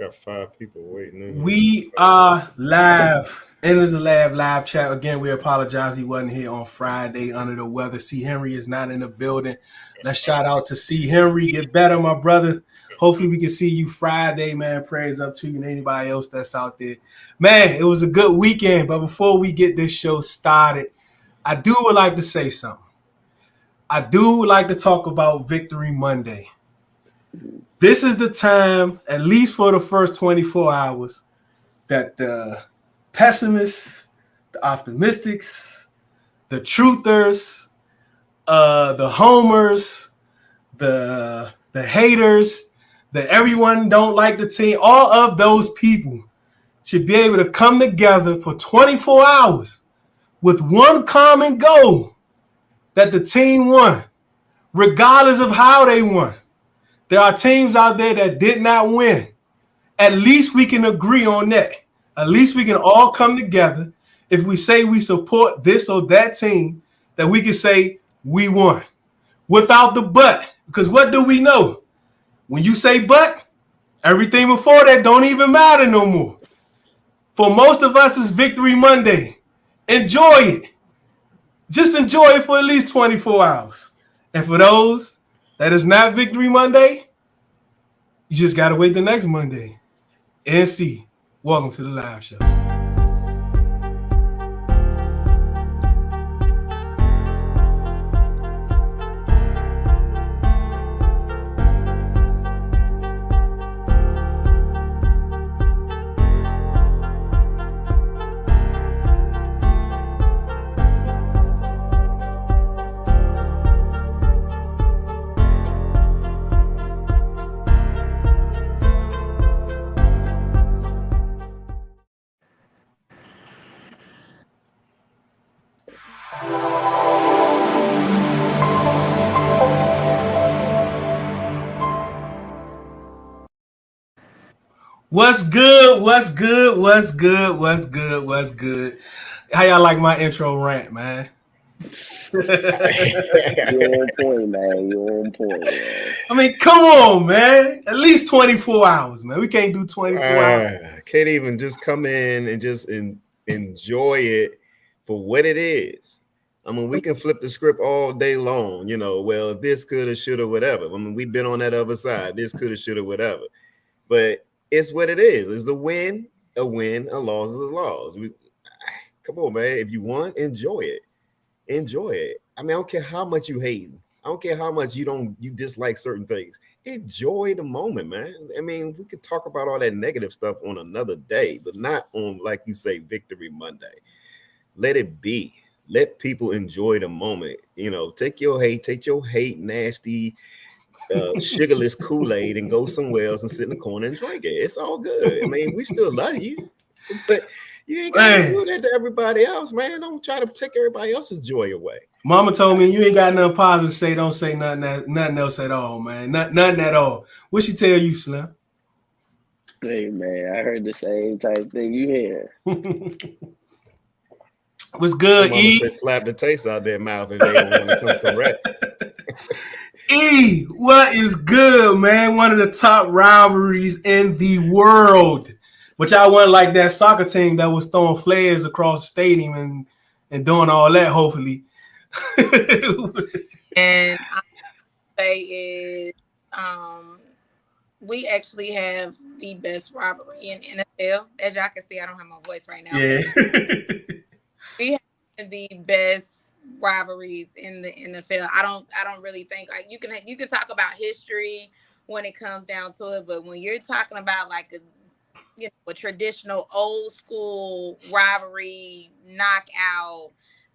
Got 5 people waiting in here. We are live. And it's a live chat. Again, we apologize he wasn't here on Friday under the weather. C. Henry is not in the building. Let's shout out to C. Henry. Get better, my brother. Hopefully we can see you Friday, man. Prayers up to you and anybody else that's out there. Man, it was a good weekend. But before we get this show started, I would like to say something. I would like to talk about Victory Monday. This is the time, at least for the first 24 hours, that the pessimists, the optimistics, the truthers, the homers, the haters, that everyone don't like the team, all of those people should be able to come together for 24 hours with one common goal, that the team won, regardless of how they won. There are teams out there that did not win. At least we can agree on that. At least we can all come together. If we say we support this or that team, that we can say we won. Without the but. Because what do we know? When you say but, everything before that don't even matter no more. For most of us, it's Victory Monday. Enjoy it. Just enjoy it for at least 24 hours. And for those that is not Victory Monday, you just got to wait the next Monday. NC, welcome to the live show. What's good? What's good? What's good? What's good? What's good? How y'all like my intro rant, man? You're on point, man. You're on point, man. I mean, come on, man. At least 24 hours, man. We can't do 24 hours. Can't even just come in and just enjoy it for what it is. I mean, we can flip the script all day long, you know, well, this could have, should have, whatever. I mean, we've been on that other side. This could have, should have, whatever. But it's what it is. It's a win, a loss is a loss. Come on, man. If you won, enjoy it. Enjoy it. I mean, I don't care how much you hate. I don't care how much you dislike certain things. Enjoy the moment, man. I mean, we could talk about all that negative stuff on another day, but not on, like you say, Victory Monday. Let it be. Let people enjoy the moment. You know, take your hate, nasty, sugarless Kool-Aid and go somewhere else and sit in the corner and drink it. It's all good. I mean, we still love you, but you ain't got to do that to everybody else, man. Don't try to take everybody else's joy away. Mama told me you ain't got nothing positive to say. Don't say nothing else at all, man. Nothing at all. What she tell you, Slim? Hey, man, I heard the same type thing you hear. What's good, E? Slap the taste out their mouth if they don't want to come correct. E, what is good, man? One of the top rivalries in the world. Which I want like that soccer team that was throwing flares across the stadium and doing all that, hopefully. And I say is we actually have the best rivalry in NFL. As y'all can see, I don't have my voice right now. Yeah. We have the best rivalries in the NFL. I don't really think like you can talk about history when it comes down to it, but when you're talking about like a traditional old school rivalry knockout,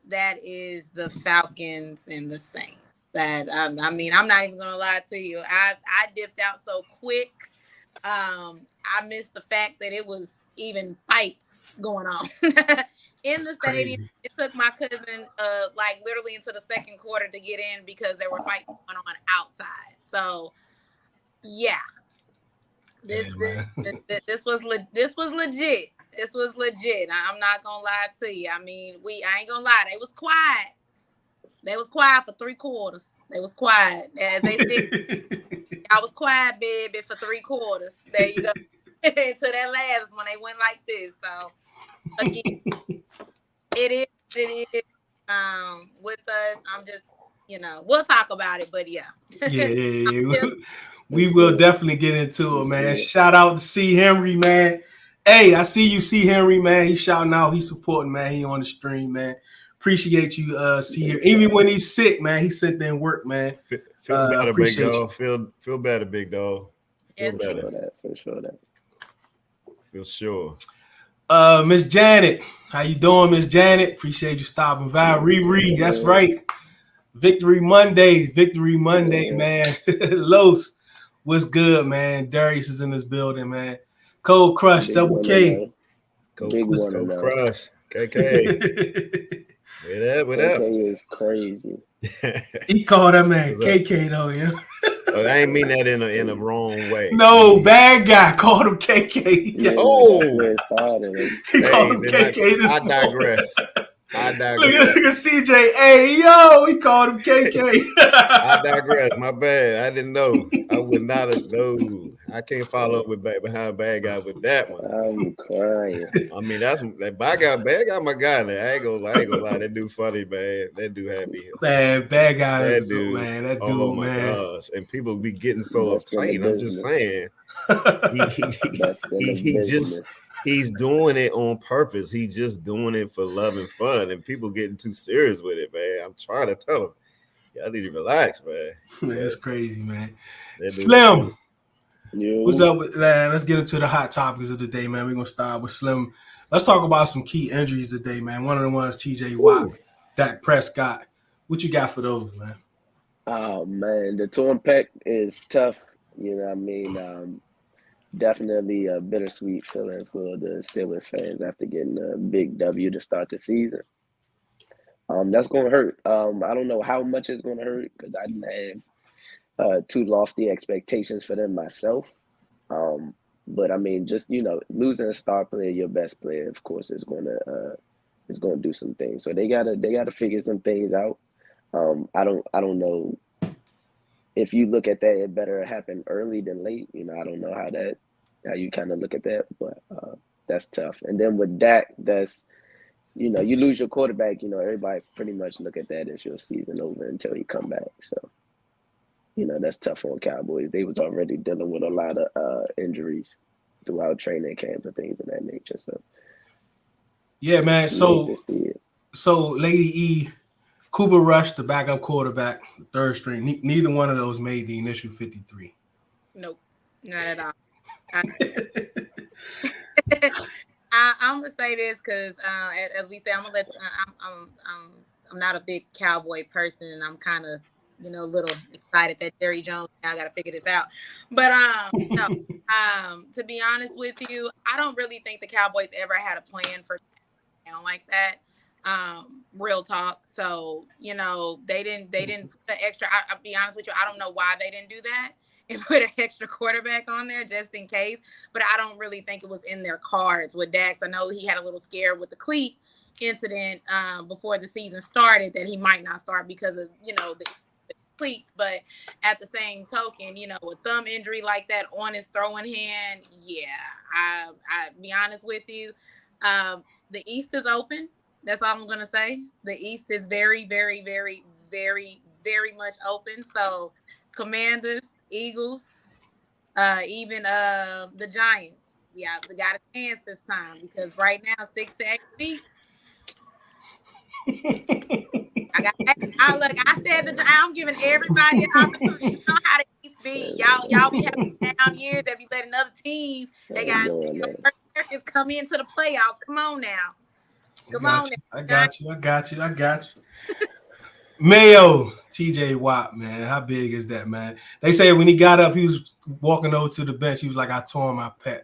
that is the Falcons and the Saints. That I mean, I'm not even gonna lie to you. I dipped out so quick. I missed the fact that it was even fights going on in the stadium. Crazy. It took my cousin like literally into the second quarter to get in because there were fights going on outside. So yeah. This was legit. This was legit. I'm not gonna lie to you. I mean, I ain't gonna lie. They was quiet. They was quiet for 3 quarters. They was quiet. As they did. I was quiet, baby, for 3 quarters. There you go. to that last when they went like this. So again, it is with us. I'm just, we'll talk about it, but yeah. Yeah. We will definitely get into it, man. Shout out to C. Henry, man. Hey, I see you, C. Henry, man. He's shouting out. He's supporting, man. He on the stream, man. Appreciate you, C. Henry. Even when he's sick, man, he sit there and work, man. Feel better, big appreciate dog. Feel better, big dog. Feel Yes, better. For sure that. Feel sure. Miss Janet, how you doing, Miss Janet? Appreciate you stopping by. Riri, that's right. Victory Monday, man. Los, what's good, man? Darius is in this building, man. Cold Crush, Double K. Cold Crush, KK. What up? KK is crazy. He called that man KK though, yeah. I ain't mean that in a wrong way. No, bad guy called him KK. Yeah, Oh, it started. He called him KK. I digress. Look at CJ. Hey, yo, he called him KK. I digress. My bad. I didn't know. I would not have known. I can't follow up with behind bad guy with that one. I'm crying. I mean, that's that bad guy, my guy. I ain't gonna lie. That dude funny, man. That dude happy. Man, bad guy. That dude, man. That dude, oh my man. gosh. And people be getting so uptight. I'm just saying. He's doing it on purpose. He's just doing it for love and fun, and people getting too serious with it, man. I'm trying to tell him, y'all need to relax, man. That's crazy, man. Slim, what's up, man? Let's get into the hot topics of the day, man. We're gonna start with Slim. Let's talk about some key injuries today, man. One of the ones, T.J. Watt, Dak Prescott. What you got for those, man? Oh man, the torn pec is tough. You know what I mean? Definitely a bittersweet feeling for the Steelers fans after getting a big W to start the season. That's going to hurt. I don't know how much it's going to hurt because I didn't have too lofty expectations for them myself. But I mean, just losing a star player, your best player, of course, is going to do some things. So they gotta figure some things out. I don't know. If you look at that, it better happen early than late. I don't know how you kind of look at that, but that's tough. And then with Dak, that's you lose your quarterback. Everybody pretty much look at that as your season over until he come back. So that's tough on Cowboys. They was already dealing with a lot of injuries throughout training camp and things of that nature. So yeah, man. So Lady E. Cooper Rush, the backup quarterback, third string. Neither one of those made the initial 53. Nope, not at all. I'm gonna say this because, as we say, I'm gonna let. I'm not a big Cowboy person, and I'm kind of, a little excited that Jerry Jones now got to figure this out. But no, to be honest with you, I don't really think the Cowboys ever had a plan for like that. Real talk. So, they didn't put an extra, I'll be honest with you, I don't know why they didn't do that and put an extra quarterback on there just in case, but I don't really think it was in their cards with Dax. I know he had a little scare with the cleat incident before the season started that he might not start because of, the cleats, but at the same token, a thumb injury like that on his throwing hand, I be honest with you, the East is open. That's all I'm going to say. The East is very, very, very, very, very much open. So Commanders, Eagles, even the Giants. Yeah, they got a chance this time because right now, 6 to 8 weeks. I'm giving everybody an opportunity. You know how the East be. Y'all be having down years that be letting other teams. They got Americans come into the playoffs. Come on now. I got you. Mayo, TJ Watt, man. How big is that, man? They say when he got up, he was walking over to the bench. He was like, I tore my pec.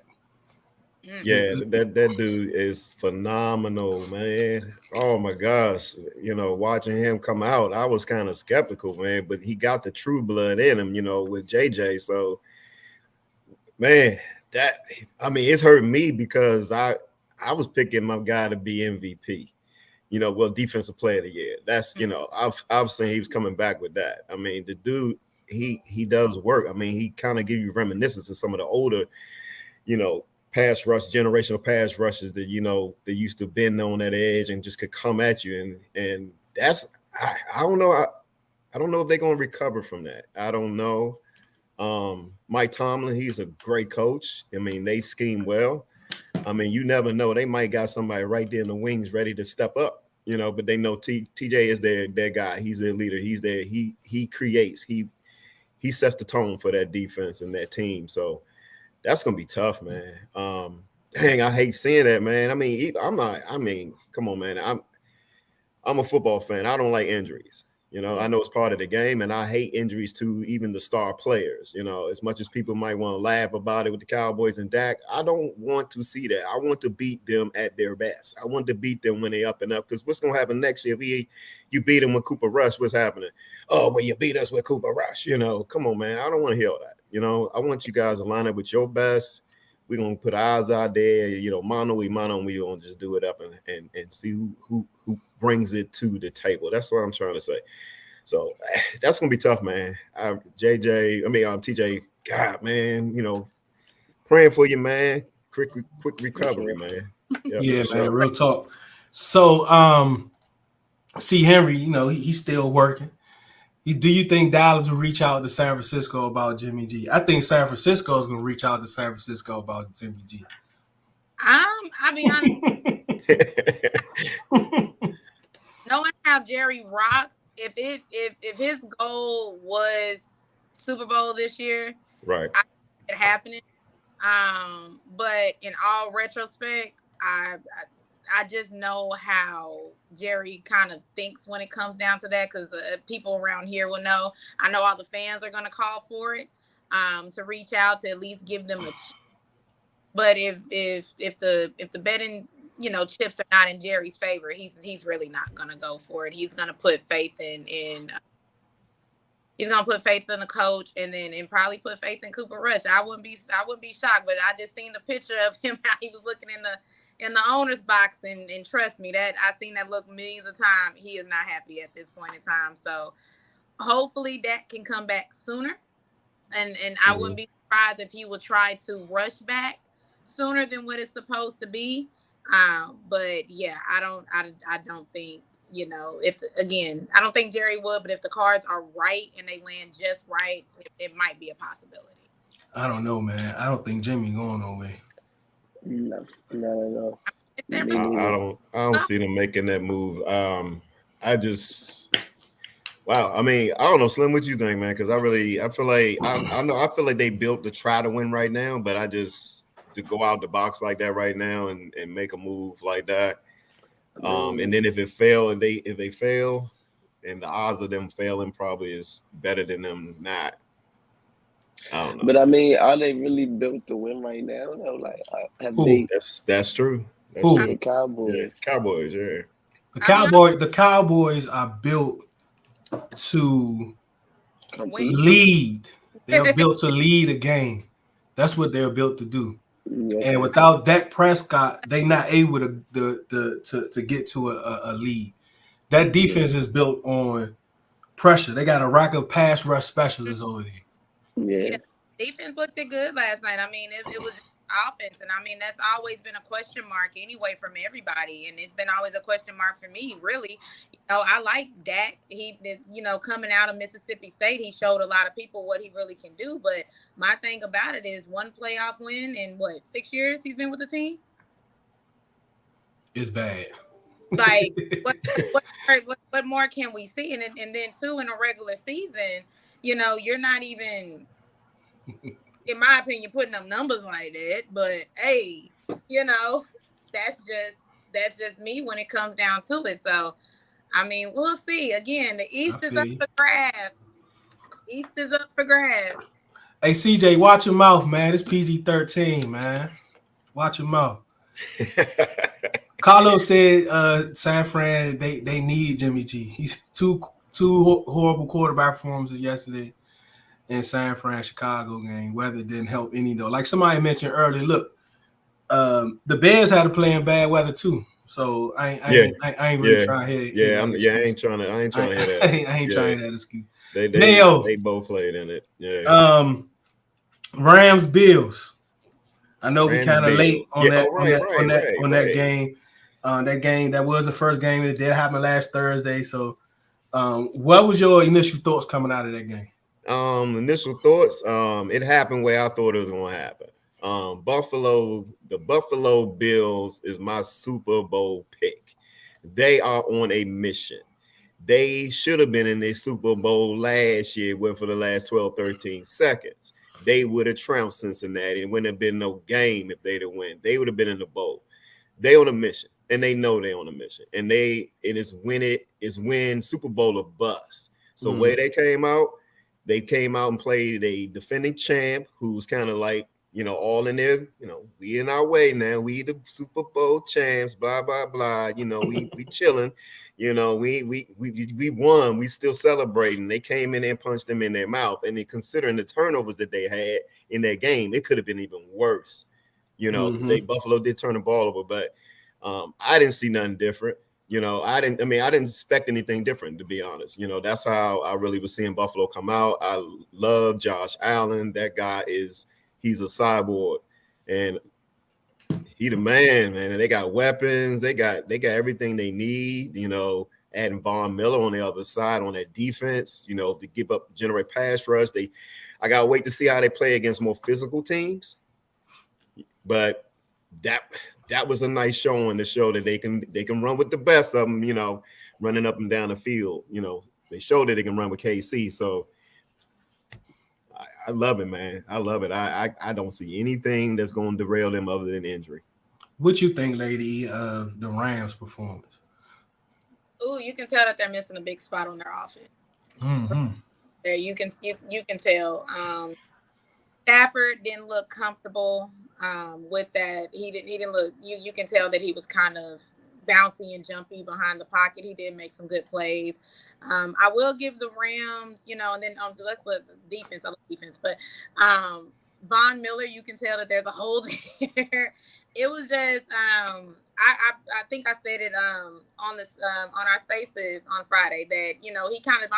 Yeah, that dude is phenomenal, man. Oh my gosh. Watching him come out, I was kind of skeptical, man, but he got the true blood in him, with JJ. So, man, it's hurt me because I was picking my guy to be MVP, defensive player of the year. That's, I've seen he was coming back with that. I mean, the dude, he does work. I mean, he kind of give you reminiscence of some of the older, pass rush, generational pass rushes that that used to bend on that edge and just could come at you, and that's I don't know. I don't know if they're gonna recover from that. I don't know. Mike Tomlin, he's a great coach. I mean, they scheme well. I mean, you never know. They might got somebody right there in the wings ready to step up, but they know TJ is their guy. He's their leader. He's there. He creates. He sets the tone for that defense and that team. So that's gonna be tough, man. Dang, I hate seeing that, man. I mean, come on, man. I'm a football fan. I don't like injuries. I know it's part of the game, and I hate injuries to even the star players. As much as people might want to laugh about it with the Cowboys and Dak, I don't want to see that. I want to beat them at their best. I want to beat them when they up and up, because what's going to happen next year if you beat them with Cooper Rush? What's happening? Oh, well, you beat us with Cooper Rush. Come on, man. I don't want to hear all that. I want you guys to line up with your best. We're going to put eyes out there, mano a mano, and we're going to just do it up and see who brings it to the table. That's what I'm trying to say. So that's going to be tough, man. TJ, God, man, praying for you, man. Quick recovery, man. Yeah, man, real talk. So, see, Henry, he's still working. Do you think Dallas will reach out to San Francisco about Jimmy G? I think San Francisco is going to reach out to San Francisco about Jimmy G. I'll be honest. Knowing how Jerry rocks, if his goal was Super Bowl this year, right, I see it happening. But in all retrospect, I just know how Jerry kind of thinks when it comes down to that, because people around here will know. I know all the fans are going to call for it, to reach out to at least give them a chance. But if the betting chips are not in Jerry's favor, he's really not going to go for it. He's going to put faith in he's going to put faith in the coach, and probably put faith in Cooper Rush. I wouldn't be shocked, but I just seen the picture of him, how he was looking in the owner's box, and trust me, that I've seen that look millions of times. He is not happy at this point in time. So hopefully that can come back sooner, and I wouldn't be surprised if he would try to rush back sooner than what it's supposed to be. But yeah, I don't think, I don't think Jerry would, but if the cards are right and they land just right, it might be a possibility. I don't know, man. I don't think Jimmy going nowhere. No. I don't see them making that move. Wow. I mean, I don't know, Slim, what you think, man? Because I feel like they built to try to win right now, but to go out the box like that right now and make a move like that. And then if they fail, and the odds of them failing probably is better than them not. I don't know. But I mean, are they really built to win right now? No, like have they? That's true. The Cowboys. Yeah, Cowboys, yeah. The Cowboys are built to lead. They're built to lead a game. That's what they're built to do. Okay. And without Dak Prescott, they're not able to get to a lead. That defense is built on pressure. They got a rack of pass rush specialists over there. Yeah. Defense looked good last night. I mean, it was offense, and I mean that's always been a question mark anyway from everybody, and it's been always a question mark for me, really. I like Dak. He did, coming out of Mississippi State, he showed a lot of people what he really can do. But my thing about it is one playoff win in 6 years he's been with the team. It's bad. Like what more can we see? And then too, in a regular season, you're not even, in my opinion, putting up numbers like that. But hey, that's just me when it comes down to it. So, I mean, we'll see. Again, the East is up for grabs. East is up for grabs. Hey, CJ, watch your mouth, man. It's PG-13, man. Watch your mouth. Carlos said San Fran, they need Jimmy G. He's two horrible quarterback performances yesterday in San Fran Chicago game. Weather didn't help any though. Like somebody mentioned earlier, look, the Bears had to play in bad weather too. So I ain't really trying to hear. I ain't trying to hear that. I ain't trying to hear that excuse. They both played in it. Yeah. Rams Bills. I know we kind of late on that game. That was the first game. It did happen last Thursday. So, what was your initial thoughts coming out of that game? Initial thoughts. It happened where I thought it was going to happen. The Buffalo Bills is my Super Bowl pick. They are on a mission. They should have been in the Super Bowl last year, went for the last 12, 13 seconds. They would have trounced Cincinnati. It wouldn't have been no game if they'd have won. They would have been in the bowl. They on a mission, and they know they're on a mission. And it is win Super Bowl or bust. So where they came out and played a defending champ who's kind of like, all in there, we in our way now. We the Super Bowl champs, blah, blah, blah. We chilling. We won. We still celebrating. They came in and punched them in their mouth. And then considering the turnovers that they had in that game, it could have been even worse. Buffalo did turn the ball over, but I didn't see nothing different. I didn't expect anything different, to be honest. That's how I really was seeing Buffalo come out. I love Josh Allen. That guy he's a cyborg, and he the man. And they got weapons. They got everything they need. Adding Von Miller on the other side on that defense. To generate pass rush. I gotta wait to see how they play against more physical teams. But that was a nice showing to show that they can run with the best of them. Running up and down the field. They showed that they can run with KC. So. I love it, man. I love it. I don't see anything that's going to derail them other than injury. What you think, lady, the Rams' performance? Ooh, you can tell that they're missing a big spot on their offense. Mm-hmm. There, you can tell. Stafford didn't look comfortable with that. He didn't look. You can tell that he was kind of bouncy and jumpy behind the pocket. He did make some good plays. I will give the Rams, and then let's let the defense. I love defense, but Von Miller, you can tell that there's a hole there. It was just I think I said it on this on our Spaces on Friday that he kind of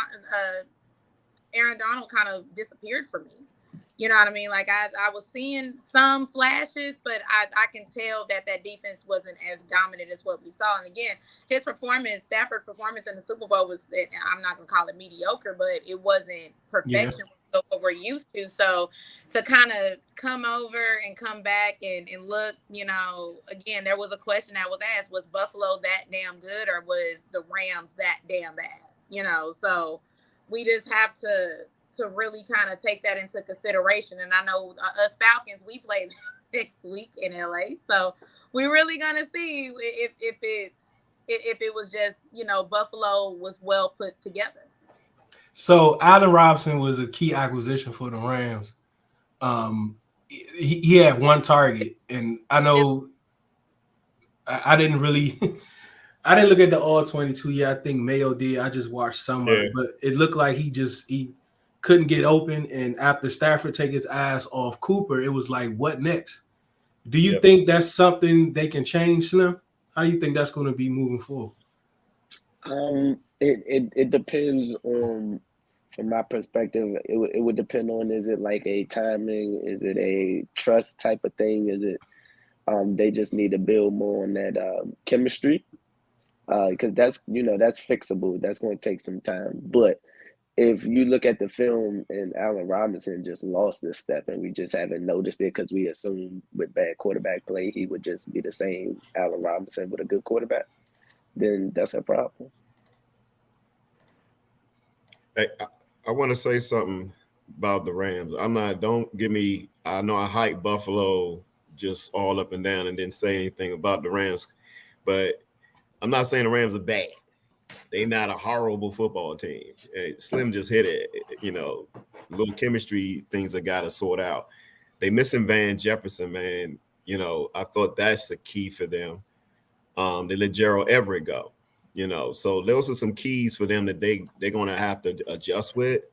Aaron Donald kind of disappeared for me. You know what I mean? Like I was seeing some flashes, but I can tell that defense wasn't as dominant as what we saw. And again, Stafford's performance in the Super Bowl I'm not going to call it mediocre, but it wasn't perfection what we're used to. So to kind of come over and come back and look, again, there was a question that was asked, was Buffalo that damn good or was the Rams that damn bad? So we just have to really kind of take that into consideration. And I know us Falcons, we play next week in LA. So we're really going to see if it was just, Buffalo was well put together. So Allen Robinson was a key acquisition for the Rams. He had one target, and I know I didn't really I didn't look at the all 22 yet. I think Mayo did. I just watched some of it, but it looked like he couldn't get open. And after Stafford take his eyes off Cooper, it was like, what next? Do you think that's something they can change, Slim? How do you think that's going to be moving forward? It depends on, from my perspective, it would depend on, is it like a timing? Is it a trust type of thing? Is it they just need to build more on that chemistry? Because that's fixable. That's going to take some time. But if you look at the film and Allen Robinson just lost this step and we just haven't noticed it because we assumed with bad quarterback play he would just be the same Allen Robinson with a good quarterback, then that's a problem. Hey, I want to say something about the Rams. I know I hype Buffalo just all up and down and didn't say anything about the Rams, but I'm not saying the Rams are bad. They're not a horrible football team. Slim just hit it. Little chemistry things that got to sort out. They missing Van Jefferson, man. I thought that's the key for them. They let Gerald Everett go. So those are some keys for them that they're going to have to adjust with.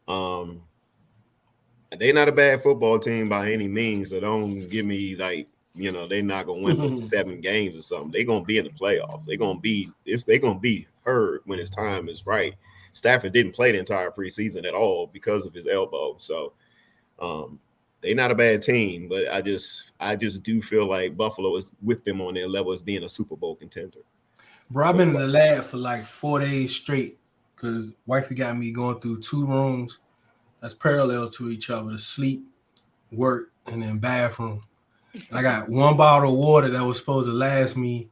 They're not a bad football team by any means. So don't give me like, they're not going to win but 7 games or something. They're going to be in the playoffs. They're going to be heard when his time is right. Stafford didn't play the entire preseason at all because of his elbow. So they're not a bad team, but I just do feel like Buffalo is with them on their level as being a Super Bowl contender. Bro, I've been in the lab for like 4 days straight because wifey got me going through 2 rooms that's parallel to each other: the sleep, work, and then bathroom. And I got 1 bottle of water that was supposed to last me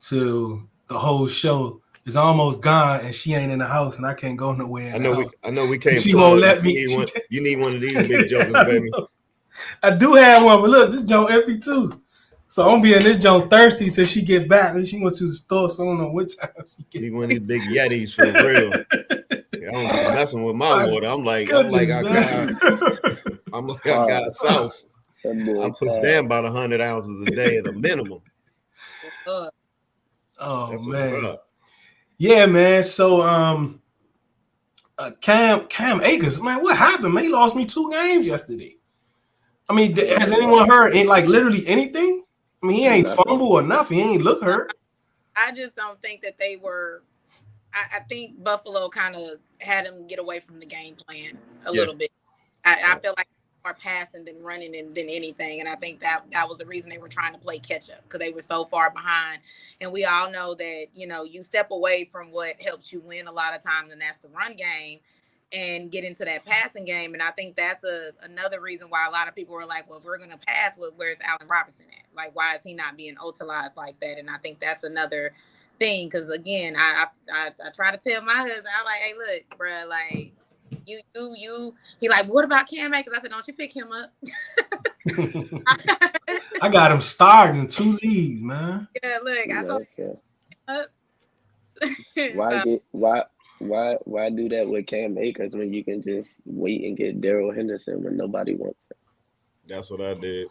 till the whole show is almost gone, and she ain't in the house, and I can't go nowhere. I know we can't. She won't let me. You need one of these big jokers, baby. I do have one, but look, this joint empty too. So I'm gonna be in this joint thirsty till she get back. And she went to the store, so I don't know what time she get. Need one of these big Yetis for real. I don't be messing with my water. I'm like I got South. I put down about 100 ounces a day at a minimum. Oh That's man, what's up. Yeah, man. So Cam Akers, man, what happened? Man, he lost me 2 games yesterday. I mean, has anyone heard like literally anything? I mean, he ain't fumble or nothing. He ain't look hurt. I just don't think that they were. I think Buffalo kind of had him get away from the game plan a little bit. I feel like more passing than running than anything, and I think that was the reason they were trying to play catch up because they were so far behind. And we all know that you step away from what helps you win a lot of times, and that's the run game, and get into that passing game. And I think that's another reason why a lot of people were like, well, if we're going to pass, where's Allen Robinson at? Like, why is he not being utilized like that? And I think that's another thing. Cause again, I try to tell my husband, I'm like, hey, look, bro, like he like, what about Cam Akers? I said, don't you pick him up? I got him starting in 2 leagues, man. Yeah, look, I told him up. Why do that with Cam Akers when you can just wait and get Darrell Henderson when nobody wants him? That's what I did.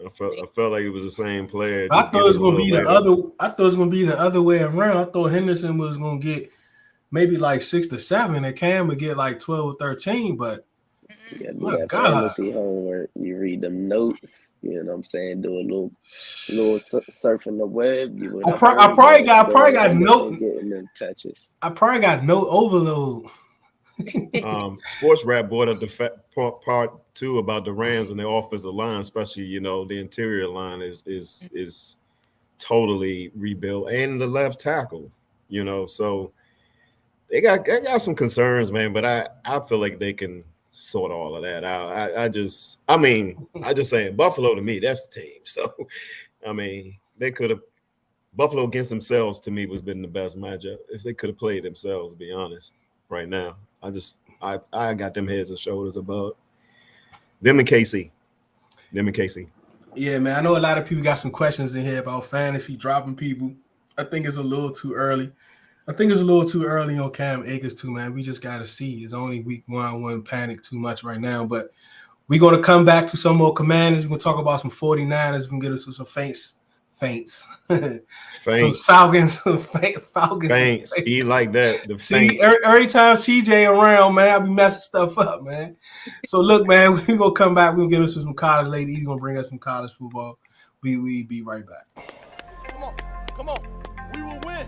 I felt like it was the same player. I thought it was gonna be the other way around. I thought Henderson was gonna get maybe like 6 to 7, and Cam would get like 12 or 13. But my God, fantasy homework. You read them notes. You know what I'm saying? Do a little surfing the web. I probably got no getting them touches. I probably got no overload. Sports Rap brought up the part 2 about the Rams and their offensive line, especially the interior line is totally rebuilt, and the left tackle. So they got some concerns, man. But I feel like they can sort all of that out. I just saying Buffalo to me, that's the team. So I mean, they could have Buffalo against themselves to me was been the best matchup if they could have played themselves. To be honest, right now. I got them heads and shoulders above them and KC. Yeah, man. I know a lot of people got some questions in here about fantasy dropping people. I think it's a little too early. On Cam Akers too, man. We just gotta see. It's only week 1. I wouldn't panic too much right now, but we're gonna come back to some more Commanders. We're gonna talk about some 49ers. We're gonna get into some faints. Some Falcons. Faints. He like that. The See, every time CJ around, man, I be messing stuff up, man. So look, man, we're gonna come back. We're gonna get into some college later. He's gonna bring us some college football. We be right back. Come on. We will win.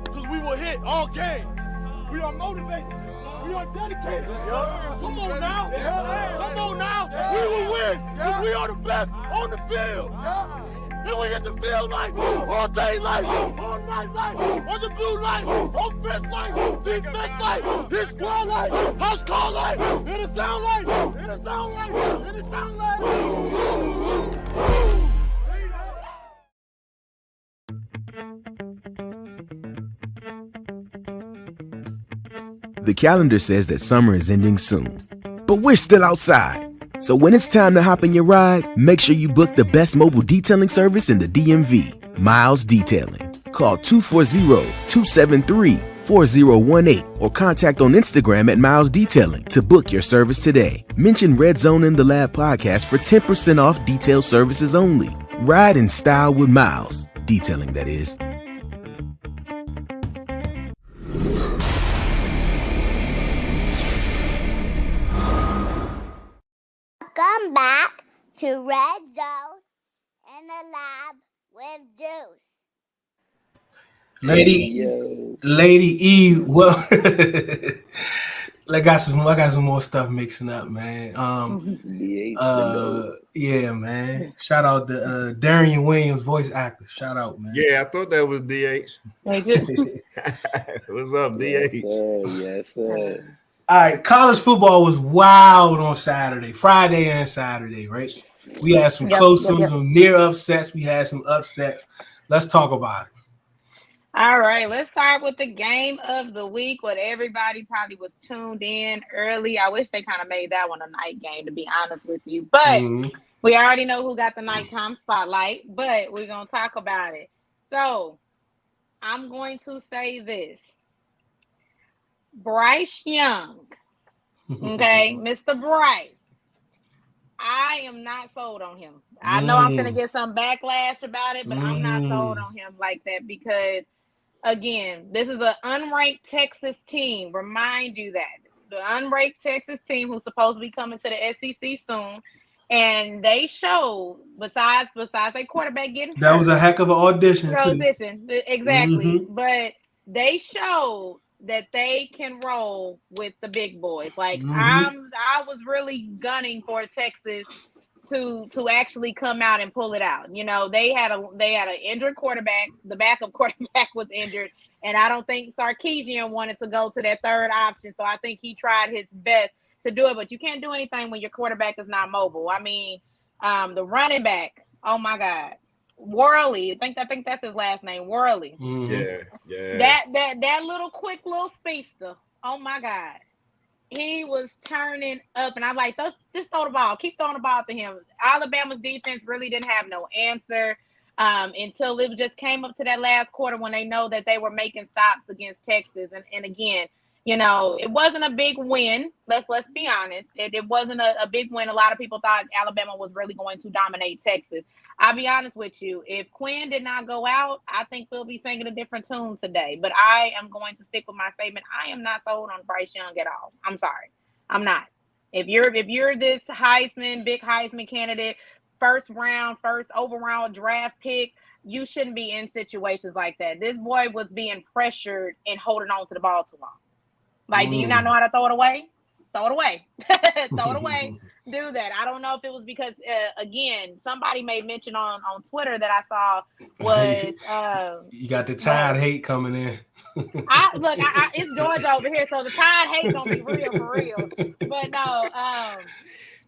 Because we will hit all game. We are motivated. We are dedicated. Come on now. We will win. Because we are the best on the field. Then we hit the field like all day like all night like on the blue light, offense like defense like his squad like house call like it sound like The calendar says that summer is ending soon, but we're still outside. So when it's time to hop in your ride, make sure you book the best mobile detailing service in the DMV, Miles Detailing. Call 240-273-4018 or contact on Instagram at Miles Detailing to book your service today. Mention Red Zone in the Lab podcast for 10% off detail services only. Ride in style with Miles. Detailing, that is. Welcome back to Red Zone in the Lab with Deuce. Lady E, well, I got some more stuff mixing up, man. DH the GOAT. Yeah, man. Shout out to Darian Williams, voice actor. Shout out, man. Yeah, I thought that was DH. What's up, Yes, DH? sir. Yes, sir. All right, college football was wild on Saturday, Friday and Saturday, right? We had some close, some near upsets. We had some upsets. Let's talk about it. All right, let's start with the game of the week. What everybody probably was tuned in early. I wish they kind of made that one a night game, to be honest with you. But we already know who got the nighttime spotlight, but we're going to talk about it. So I'm going to say this. Bryce Young, okay, Mr. Bryce. I am not sold on him. I know I'm going to get some backlash about it, but I'm not sold on him like that because, again, this is an unranked Texas team. Remind you that. The unranked Texas team who's supposed to be coming to the SEC soon. And they showed, besides their quarterback getting that was a heck of an audition. Exactly. But they showed that they can roll with the big boys. Like I was really gunning for Texas to actually come out and pull it out. You know, they had an injured quarterback. The backup quarterback was injured, and I don't think Sarkisian wanted to go to that third option. So I think he tried his best to do it, but you can't do anything when your quarterback is not mobile. I mean, the running back, oh my God. Worley, I think that's his last name, Worley. Yeah. That little quick little speedster. Oh my God. He was turning up, and I'm like, just throw the ball. Keep throwing the ball to him. Alabama's defense really didn't have no answer until it just came up to that last quarter when they know that they were making stops against Texas. And again, you know, it wasn't a big win. Let's be honest. It wasn't a big win. A lot of people thought Alabama was really going to dominate Texas. I'll be honest with you. If Quinn did not go out, I think we'll be singing a different tune today. But I am going to stick with my statement. I am not sold on Bryce Young at all. I'm sorry. I'm not. If you're this big Heisman candidate, first overall draft pick, you shouldn't be in situations like that. This boy was being pressured and holding on to the ball too long. Like, do you not know how to throw it away? Throw it away. Throw it away. Do that. I don't know if it was because, again, somebody made mention on Twitter that I saw was... you got the Tide hate coming in. It's Georgia over here, so the Tide hate gonna be real for real. But no,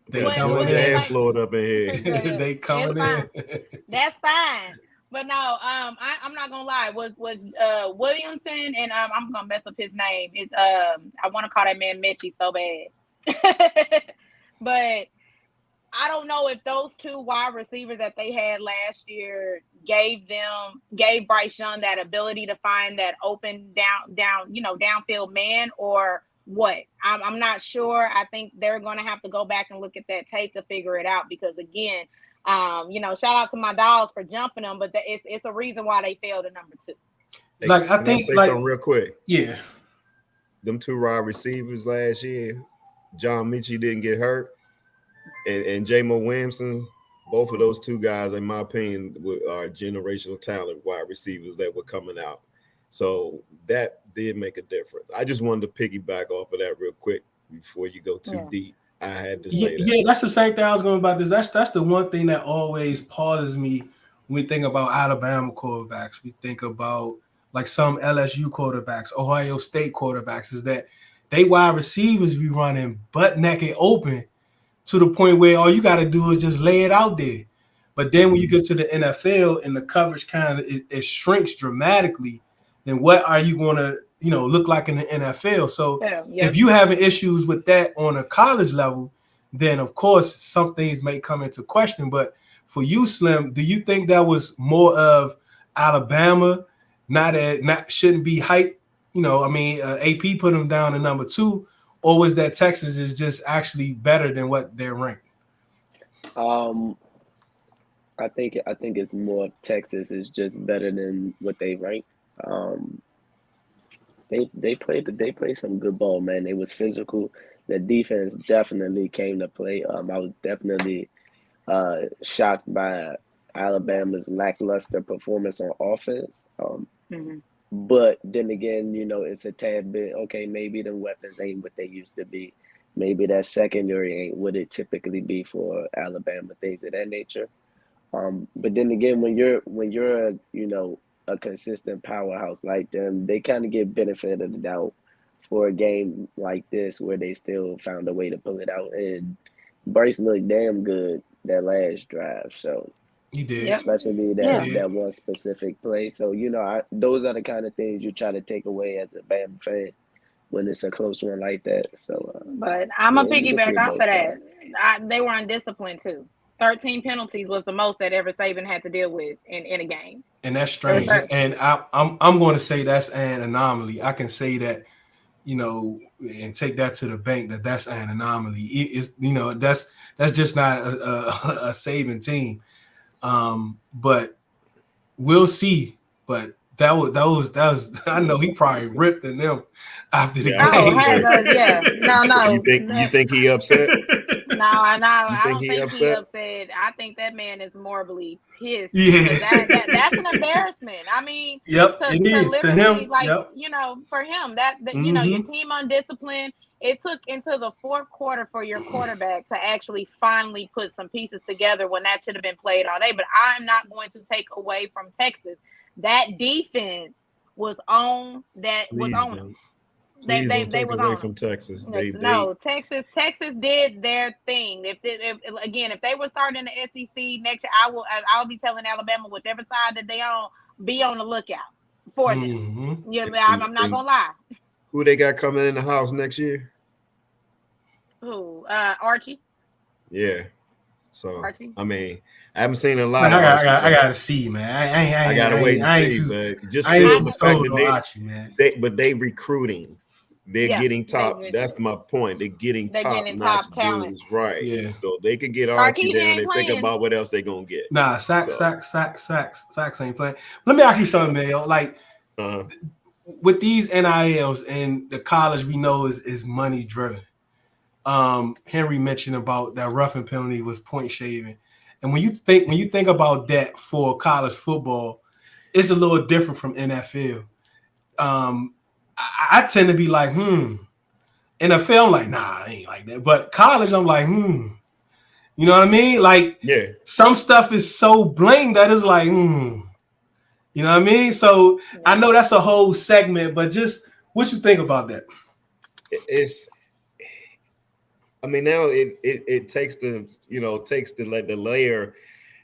they coming in. Like, Florida up in here. They coming in. That's fine. But no, I'm not gonna lie. Was Williamson, and I'm gonna mess up his name. It's I want to call that man Mechie so bad. But I don't know if those two wide receivers that they had last year gave Bryce Young that ability to find that open downfield man or what. I'm not sure. I think they're gonna have to go back and look at that tape to figure it out because again. Shout out to my dogs for jumping them, but it's a reason why they failed at number 2. Like I think, say something real quick. Yeah, them two wide receivers last year, John Mechie didn't get hurt, and J-Mo Williamson. Both of those two guys, in my opinion, are generational talent wide receivers that were coming out. So that did make a difference. I just wanted to piggyback off of that real quick before you go too deep. I had to say that. Yeah, that's the same thing I was going about this. That's the one thing that always pauses me when we think about Alabama quarterbacks. We think about like some LSU quarterbacks, Ohio State quarterbacks, is that they wide receivers be running butt naked open to the point where all you got to do is just lay it out there. But then when you get to the NFL and the coverage kind of it shrinks dramatically, then what are you going to look like in the NFL? So if you having issues with that on a college level, then of course some things may come into question. But for you, Slim, do you think that was more of Alabama not shouldn't be hyped? AP put them down to number 2, or was that Texas is just actually better than what they're ranked? I think it's more Texas is just better than what they rank. They played some good ball, man. It was physical. The defense definitely came to play. I was definitely shocked by Alabama's lackluster performance on offense. But then again, it's a tad bit, okay, maybe the weapons ain't what they used to be. Maybe that secondary ain't what it typically be for Alabama, things of that nature. But then again, when you're a consistent powerhouse like them, they kind of get benefit of the doubt for a game like this where they still found a way to pull it out. And Bryce looked damn good that last drive. So He did. Yep. especially Yeah. that one specific play. So those are the kind of things you try to take away as a Bama fan when it's a close one like that. So, But I'm a yeah, you can see piggyback off both of that. sides. They were undisciplined too. 13 penalties was the most that ever Saban had to deal with in a game. And that's strange. And I'm going to say that's an anomaly. I can say that, and take that to the bank that's an anomaly. It's that's just not a Saban team. But we'll see. But that was I know he probably ripped in them after the Yeah, game. No. You think he upset? No, I don't he think upset? he upset. I think that man is morbidly pissed. Yeah. That's an embarrassment. I mean, Yep, to it is to him. like, Yep. For him, that your team undisciplined. It took into the fourth quarter for your quarterback to actually finally put some pieces together when that should have been played all day. But I'm not going to take away from Texas. That defense was on that Please was on don't. them. Please They don't take was away on from them. Texas. Texas did their thing. If they were starting the SEC next year, I'll be telling Alabama whichever side that they on, be on the lookout for them. Yeah, I'm not gonna lie. Who they got coming in the house next year? Who? Archie. Yeah. So Archie. I mean, I haven't seen a lot. Man, I gotta see, man. I gotta wait to see, but just still the fact that Archie, man. they recruiting. They're getting top. That's my point. They're getting top talent, dudes, right? Yeah. So they can get Archie down and think about what else they're gonna get. Nah, Sacks ain't playing. Let me ask you something, man. Like with these NILs and the college, we know is money driven. Henry mentioned about that roughing penalty was point shaving, and when you think about that for college football, it's a little different from NFL. I tend to be like, NFL, I'm like, nah, I ain't like that. But college, I'm like, You know what I mean? Like, some stuff is so blatant that it's like, You know what I mean? So I know that's a whole segment, but just what you think about that? I mean, now it takes the layer,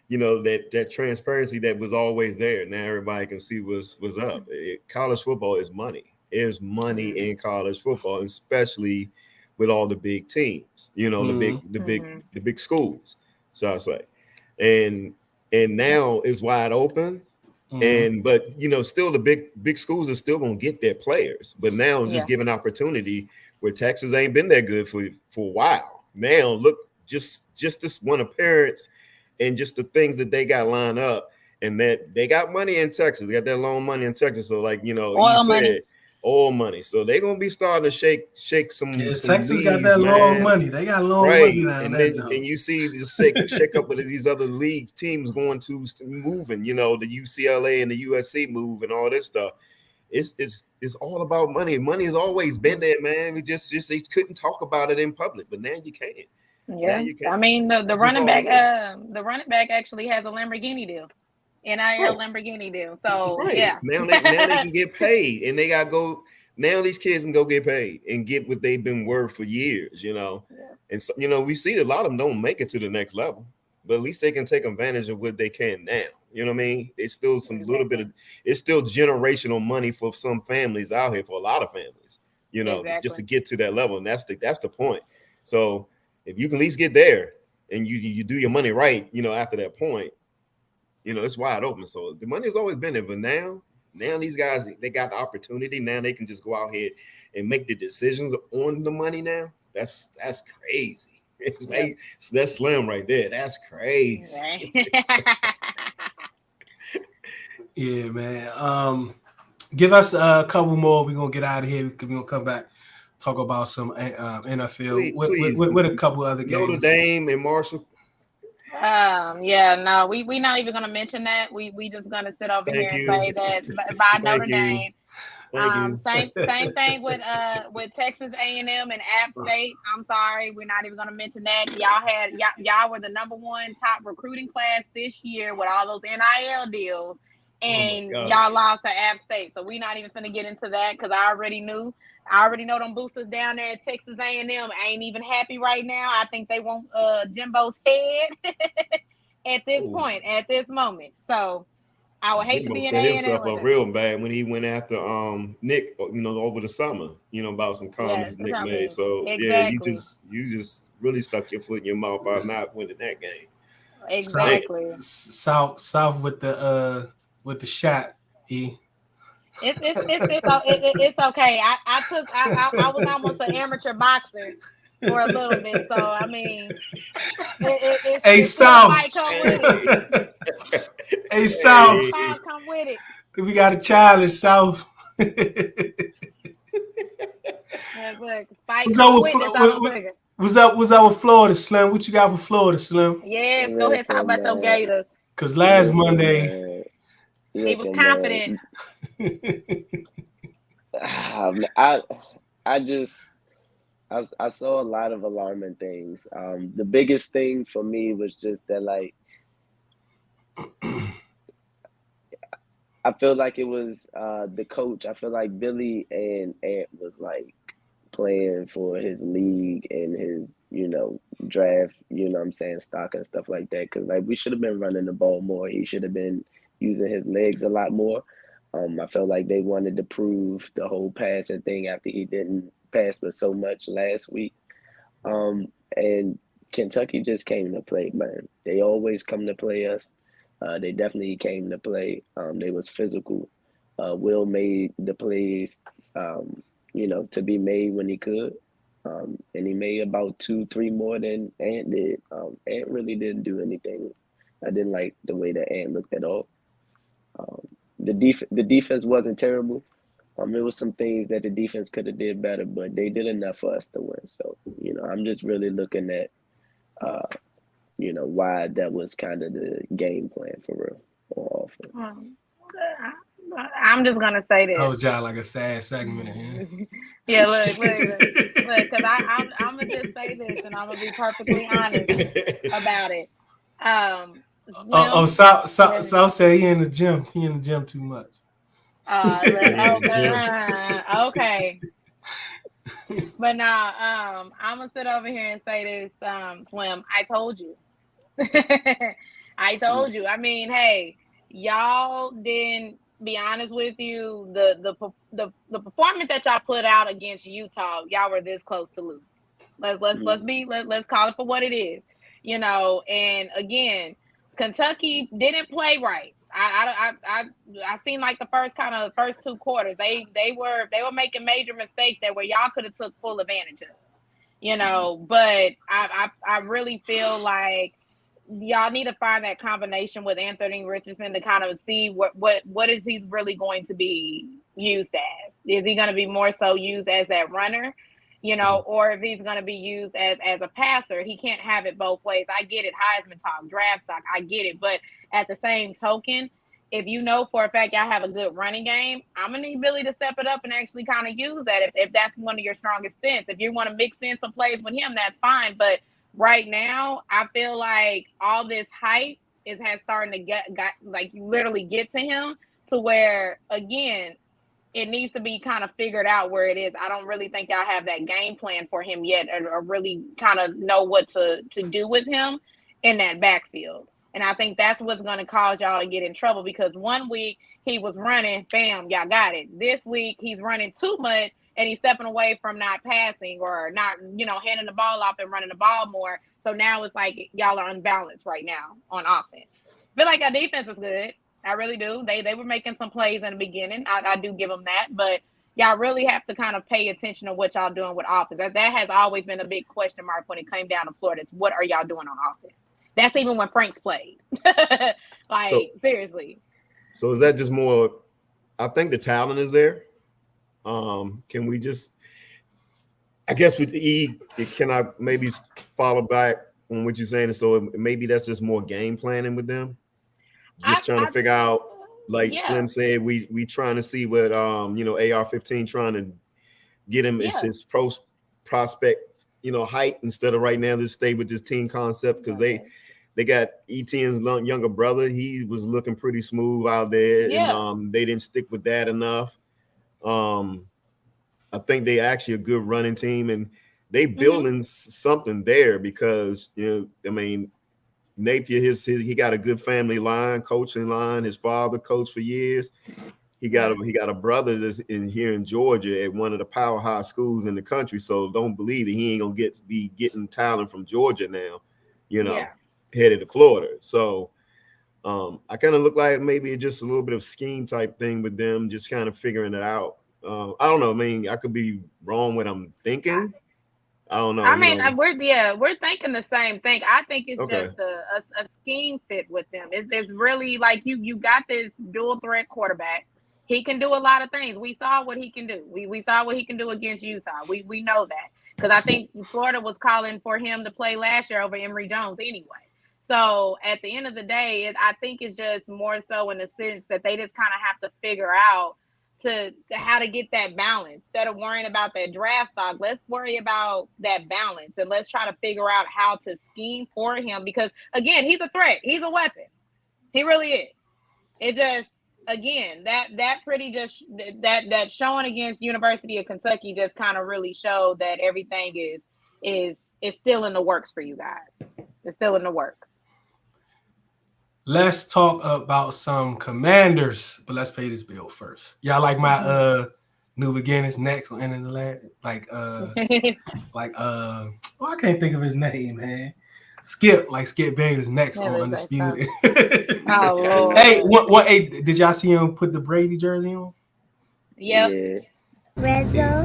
that transparency that was always there. Now everybody can see what's up. College football is money. There's money in college football, especially with all the big teams, the big schools. So I say, and now it's wide open. But still the big schools are still gonna get their players, but now just giving opportunity where Texas ain't been that good for a while. Now look, just this one appearance and just the things that they got lined up, and that they got money in Texas. They got that loan money in Texas. So oil money. So they're gonna be starting to shake some. Texas leaves, got that long money. They got long money down and there. And you see the shake up with these other league teams going to moving. The UCLA and the USC move and all this stuff. It's all about money. Money has always been there, man. We just they couldn't talk about it in public, but now you can. Yeah, I mean the running back actually has a Lamborghini deal. NIL Lamborghini deal. So now they can get paid, and they got to go. Now these kids can go get paid and get what they've been worth for years, And so, we see a lot of them don't make it to the next level, but at least they can take advantage of what they can now. You know what I mean? It's still it's still generational money for some families out here, for a lot of families, just to get to that level, and that's the point. So if you can at least get there and you do your money right, after that point. It's wide open. So the money has always been there, but now these guys, they got the opportunity. Now they can just go out here and make the decisions on the money. Now that's crazy. That's slim right there. That's crazy. Yeah, man. Give us a couple more. We're gonna get out of here. We're gonna come back, talk about some NFL with a couple other games. Notre Dame and Marshall. No, we not even gonna mention that. We just gonna sit over here and say that by Notre Dame. Thank you. Same thing with Texas A&M and App State. I'm sorry, we're not even gonna mention that. Y'all were the #1 top recruiting class this year with all those NIL deals, and y'all lost to App State. So we're not even gonna get into that because I already know them boosters down there at Texas A&M ain't even happy right now. I think they want Jimbo's head at this point, at this moment. So I would hate to be an set A&M himself with up it. real bad when he went after Nick, over the summer, about some comments Nick made. So exactly. you just really stuck your foot in your mouth by not winning that game. Exactly. South with the shot. It's okay. I was almost an amateur boxer for a little bit, so I mean, South. Fight come with it. South. Fight come with it. We got a challenge, South. What's up with Florida, Slim? What you got for Florida, Slim? Yeah, go ahead and talk about your Gators. Because last Monday, he was confident. I saw a lot of alarming things. The biggest thing for me was just that, like, I feel like it was the coach. I feel like Billy and Ant was like playing for his league and his, draft, stock and stuff like that. Because like we should have been running the ball more. He should have been using his legs a lot more. I felt like they wanted to prove the whole passing thing after he didn't pass for so much last week. And Kentucky just came to play, man. They always come to play us. They definitely came to play. They was physical. Will made the plays, to be made when he could. And he made about 2-3 more than Ant did. Ant really didn't do anything. I didn't like the way that Ant looked at all. The defense wasn't terrible. There was some things that the defense could have did better, but they did enough for us to win. So, I'm just really looking at, why that was kind of the game plan for real on offense. I'm just gonna say this. That was y'all like a sad segment. Yeah, look, because I'm gonna just say this, and I'm gonna be perfectly honest about it. South said he in the gym. He in the gym too much. Okay. But now, I'm gonna sit over here and say this, Slim. I told you. I told you. I mean, hey, y'all didn't. Be honest with you, the performance that y'all put out against Utah, y'all were this close to losing. Let's call it for what it is, And again, Kentucky didn't play right. I seen like the first 2 quarters. They were making major mistakes that where y'all could have took full advantage of, But I really feel like y'all need to find that combination with Anthony Richardson to kind of see what is he really going to be used as. Is he going to be more so used as that runner, or if he's going to be used as a passer? He can't have it both ways. I get it, Heisman talk, draft stock, I get it. But at the same token, if for a fact y'all have a good running game, I'm going to need Billy to step it up and actually kind of use that if that's one of your strongest strengths. If you want to mix in some plays with him, that's fine. But right now, I feel like all this hype has started to get literally get to him to where, again, it needs to be kind of figured out where it is. I don't really think y'all have that game plan for him yet or really kind of know what to do with him in that backfield. And I think that's what's going to cause y'all to get in trouble because one week he was running, bam, y'all got it. This week he's running too much. And he's stepping away from not passing or not, handing the ball off and running the ball more. So now it's like y'all are unbalanced right now on offense. I feel like our defense is good. I really do. They were making some plays in the beginning. I do give them that. But y'all really have to kind of pay attention to what y'all doing with offense. That has always been a big question mark when it came down to Florida. It's what are y'all doing on offense? That's even when Frank's played. Seriously. So is that just more – I think the talent is there. Can we just, I guess with E, can I maybe follow back on what you're saying? So maybe that's just more game planning with them. Just trying to figure out like Slim said, we trying to see what AR-15 trying to get him is his prospect, height instead of right now just stay with this team concept because they got Etienne's younger brother. He was looking pretty smooth out there, and they didn't stick with that enough. I think they actually a good running team, and they building something there because Napier, he got a good family line, coaching line. His father coached for years. He got a brother that's here in Georgia at one of the powerhouse schools in the country. So don't believe that he ain't gonna be getting talent from Georgia now, headed to Florida. So I kind of look like maybe just a little bit of scheme type thing with them, just kind of figuring it out. I don't know. I mean, I could be wrong what I'm thinking. I don't know. I mean, we're thinking the same thing. I think it's just a scheme fit with them. It's really like you got this dual threat quarterback. He can do a lot of things. We saw what he can do. We saw what he can do against Utah. We know that because I think Florida was calling for him to play last year over Emory Jones anyway. So at the end of the day, I think it's just more so in the sense that they just kind of have to figure out how to get that balance. Instead of worrying about that draft stock, let's worry about that balance and let's try to figure out how to scheme for him because again, he's a threat. He's a weapon. He really is. It just, again, that showing against University of Kentucky just kind of really showed that everything is still in the works for you guys. It's still in the works. Let's talk about some Commanders, but let's pay this bill first. Y'all like my New Beginnings next on Ending the Lab? I can't think of his name, man. Skip Bayless next on Undisputed. Oh, Lord. Hey, did y'all see him put the Brady jersey on? Yep. Yeah. Redzo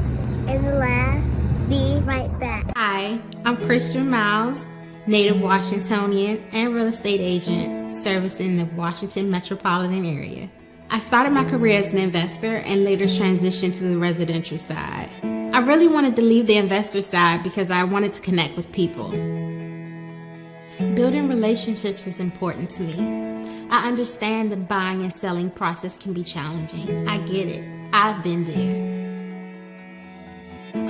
in the lab. Be right back. Hi, I'm Christian Miles, native Washingtonian and real estate agent servicing the Washington metropolitan area. I started my career as an investor and later transitioned to the residential side. I really wanted to leave the investor side because I wanted to connect with people. Building relationships is important to me. I understand the buying and selling process can be challenging. I get it. I've been there.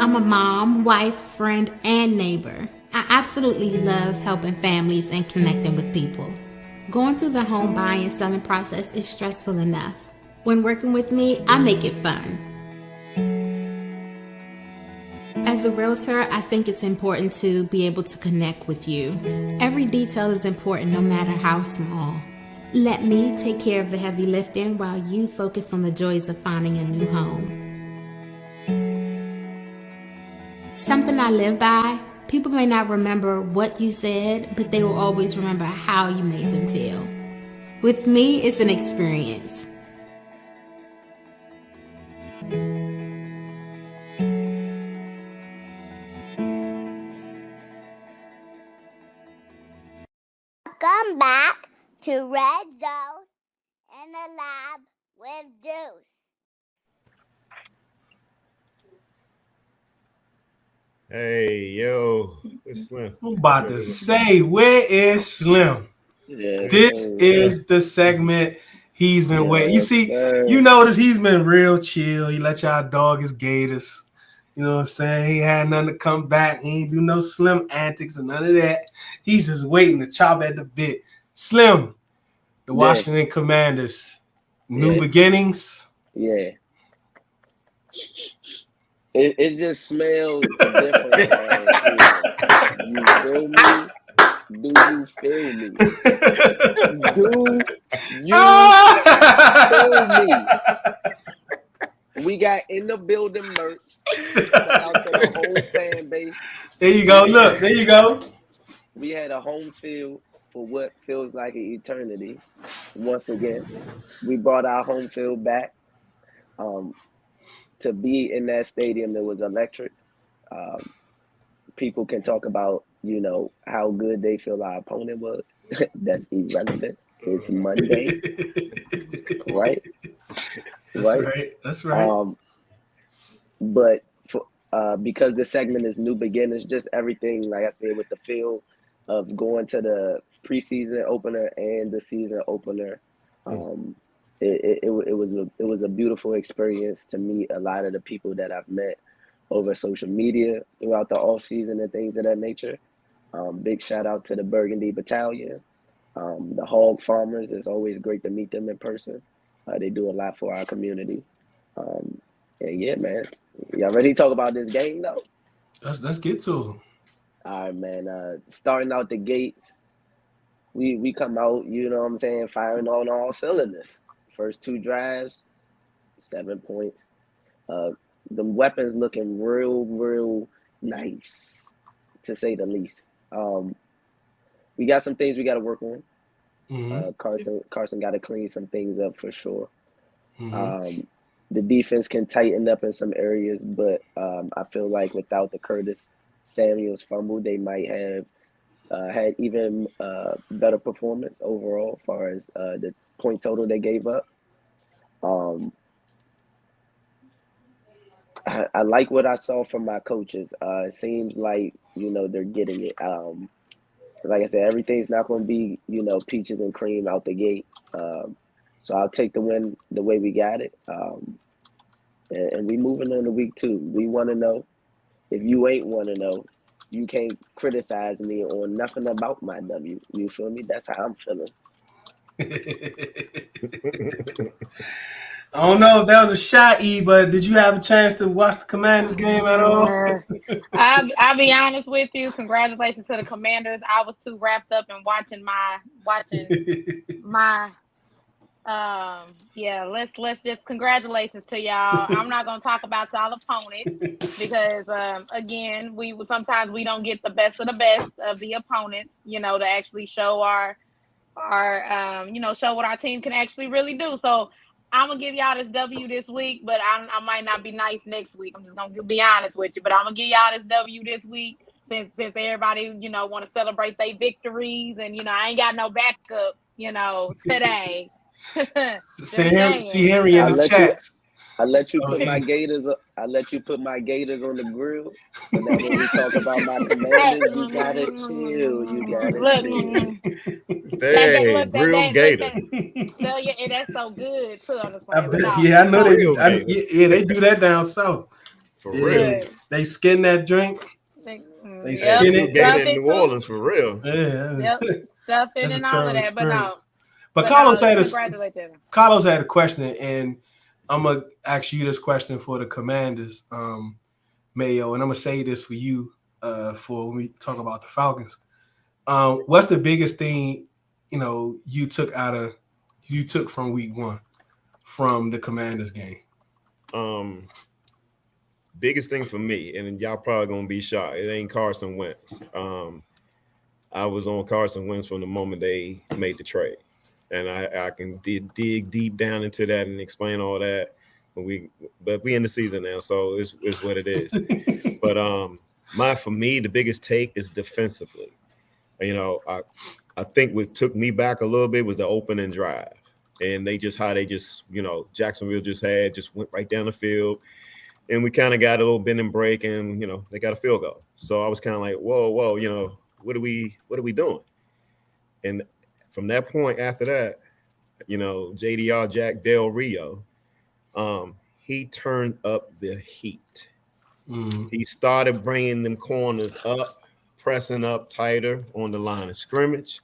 I'm a mom, wife, friend, and neighbor. I absolutely love helping families and connecting with people. Going through the home buying and selling process is stressful enough. When working with me, I make it fun. As a realtor, I think it's important to be able to connect with you. Every detail is important, no matter how small. Let me take care of the heavy lifting while you focus on the joys of finding a new home. Something I live by, people may not remember what you said, but they will always remember how you made them feel. With me, it's an experience. Welcome back to Red Zone in the Lab with Deuce. Hey, yo, it's Slim. I'm about to say, where is Slim? Yeah, This is the segment he's been waiting. You see, you notice he's been real chill. He let y'all dog his Gators. You know what I'm saying? He had nothing to come back. He ain't do no Slim antics or none of that. He's just waiting to chop at the bit. Slim, the Washington Commanders, new beginnings. Yeah. It just smells different. You feel me? Do you feel me? Do you feel me? We got in the building merch. Shout out to the whole fan base. There you go. Look, there you go. We had a home field for what feels like an eternity. Once again, we brought our home field back. To be in that stadium that was electric. People can talk about, how good they feel our opponent was. That's irrelevant. It's Monday, right? That's right. But because the segment is new beginnings, just everything, like I said, with the feel of going to the preseason opener and the season opener, it was a beautiful experience to meet a lot of the people that I've met over social media throughout the off season and things of that nature. Big shout out to the Burgundy Battalion, the hog farmers. It's always great to meet them in person. They do a lot for our community. And yeah, man, y'all ready to talk about this game though? Let's get to it. All right, man. Starting out the gates, we come out, you know what I'm saying, firing on all cylinders. First 2 drives, 7 points. The weapons looking real nice, to say the least. We got some things we got to work on. Mm-hmm. Carson got to clean some things up for sure. Mm-hmm. The defense can tighten up in some areas, but I feel like without the Curtis Samuels fumble, they might have had even better performance overall as far as the point total they gave up. I like what I saw from my coaches. It seems like, you know, they're getting it. Like I said, everything's not going to be, you know, peaches and cream out the gate. So I'll take the win the way we got it. And we moving on to week 2. We want to know. If you ain't want to know, you can't criticize me on nothing about my W. You feel me? That's how I'm feeling. I don't know if that was a shot, E, but did you have a chance to watch the Commanders game at all? I'll be honest with you. Congratulations to the Commanders. I was too wrapped up in watching my yeah, let's just congratulations to y'all. I'm not gonna talk about y'all opponents because again, sometimes we don't get the best of the opponents, you know, to actually show our you know, show what our team can actually really do. So I'm gonna give y'all this W this week, but I might not be nice next week. I'm just gonna be honest with you, but I'm gonna give y'all this W this week since everybody, you know, want to celebrate their victories, and you know, I ain't got no backup, you know, today. See Henry in the chat. I let you put my Gators. I let you put my Gators on the grill. So now when we talk about my Commanders, you gotta chill. You gotta chill. Hey, grilled Gator. And that's so good too. On this I know they. They do that down south. For real. They skin that drink. They skin it. Gator in New Orleans for real. Yeah. Stuff it and all of that, experience. But no. But Carlos had a question, and I'm gonna ask you this question for the Commanders, Mayo, and I'm gonna say this for you, for when we talk about the Falcons. What's the biggest thing, you know, you took from week 1 from the Commanders game? Biggest thing for me, and y'all probably gonna be shocked, it ain't Carson Wentz. I was on Carson Wentz from the moment they made the trade. And I can dig deep down into that and explain all that. But we in the season now, so it's what it is. But for me, the biggest take is defensively. You know, I think what took me back a little bit was the opening drive. And how they you know, Jacksonville just went right down the field. And we kind of got a little bend and break, and, you know, they got a field goal. So I was kind of like, whoa, you know, what are we doing? And from that point after that, you know, JDR Jack Del Rio, he turned up the heat. He started bringing them corners up, pressing up tighter on the line of scrimmage.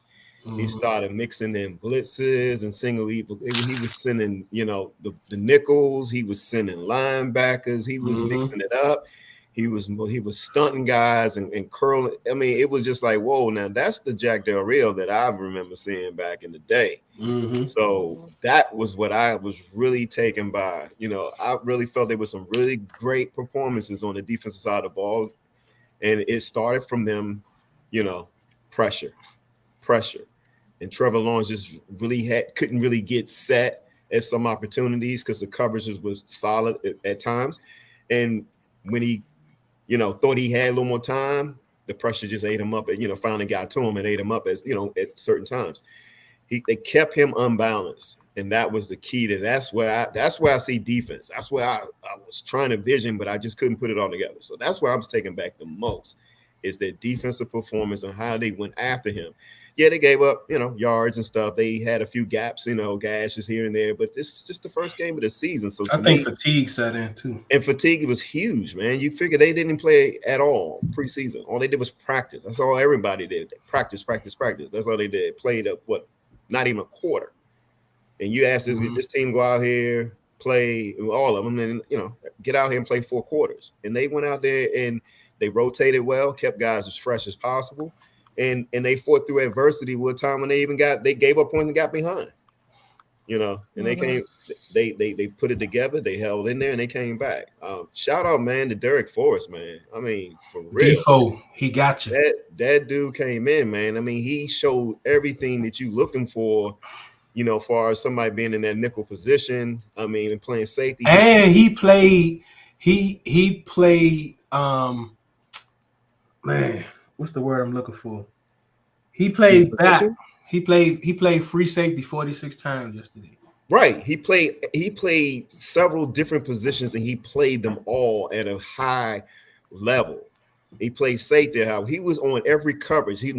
He started mixing in blitzes and single. He was sending, you know, the nickels. He was sending linebackers. He was mixing it up. He was stunting guys and curling. I mean, it was just like, whoa, now that's the Jack Del Rio that I remember seeing back in the day. So that was what I was really taken by. You know, I really felt there was some really great performances on the defensive side of the ball. And it started from them, you know, pressure. And Trevor Lawrence just really couldn't really get set at some opportunities because the coverage was solid at times. And when he, you know, thought he had a little more time, the pressure just ate him up, and, you know, finally got to him and ate him up, as, you know, at certain times. They kept him unbalanced, and that was the key to that's where I see defense. That's where I was trying to vision, but I just couldn't put it all together. So that's where I was taken back the most, is their defensive performance and how they went after him. Yeah, they gave up, yards and stuff. They had a few gaps, gashes here and there, but this is just the first game of the season. So I think fatigue set in too. And fatigue was huge, man. You figure they didn't play at all preseason. All they did was practice. That's all everybody did. Practice. That's all they did. Played up not even a quarter. And you ask this team go out here, play all of them, and get out here and play 4 quarters. And they went out there and they rotated well, kept guys as fresh as possible, and they fought through adversity. One time when they gave up points and got behind, and they came, they put it together, they held in there, and they came back. Shout out, man, to Derek Forrest, man. I mean, for real, Defoe, he got you. That dude came in, man. I mean, he showed everything that you looking for. Far as somebody being in that nickel position, I mean, and playing safety. And he played, man, what's the word I'm looking for? He played back. He played free safety 46 times yesterday. Right. He played several different positions, and he played them all at a high level. He played safety. How he was on every coverage. He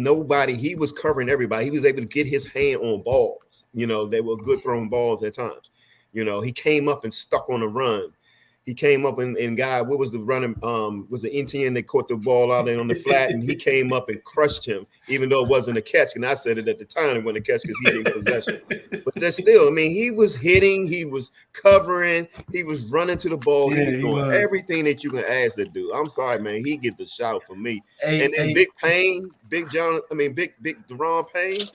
was covering everybody. He was able to get his hand on balls. They were good throwing balls at times. He came up and stuck on the run. He came up and got, what was the running? Was the NTN that caught the ball out there on the flat, and he came up and crushed him, even though it wasn't a catch. And I said it at the time, it wasn't a catch because he didn't possession. But that's still, I mean, he was hitting, he was covering, he was running to the ball, he was doing everything that you can ask to do. I'm sorry, man, he get the shout for me. And then Big Deron Payne.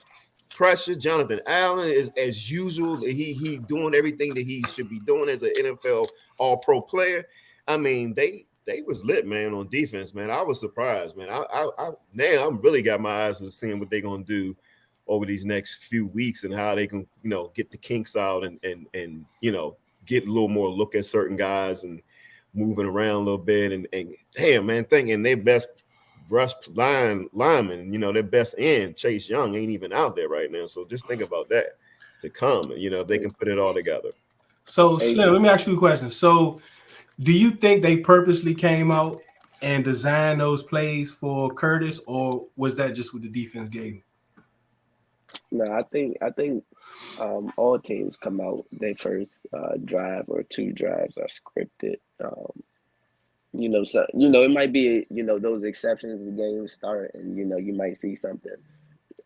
Pressure. Jonathan Allen is, as usual, he doing everything that he should be doing as an NFL All-Pro player. I mean, they was lit, man, on defense, man. I was surprised, man. Now I'm really got my eyes to seeing what they're gonna do over these next few weeks and how they can, get the kinks out and get a little more look at certain guys and moving around a little bit and damn, man, thinking their best rush lineman, their best end, Chase Young, ain't even out there right now. So just think about that to come, if they can put it all together. So, Slim, let me ask you a question. So, do you think they purposely came out and designed those plays for Curtis, or was that just what the defense gave him? No, I think all teams come out, their first drive or 2 drives are scripted. It might be, those exceptions, the game start and, you might see something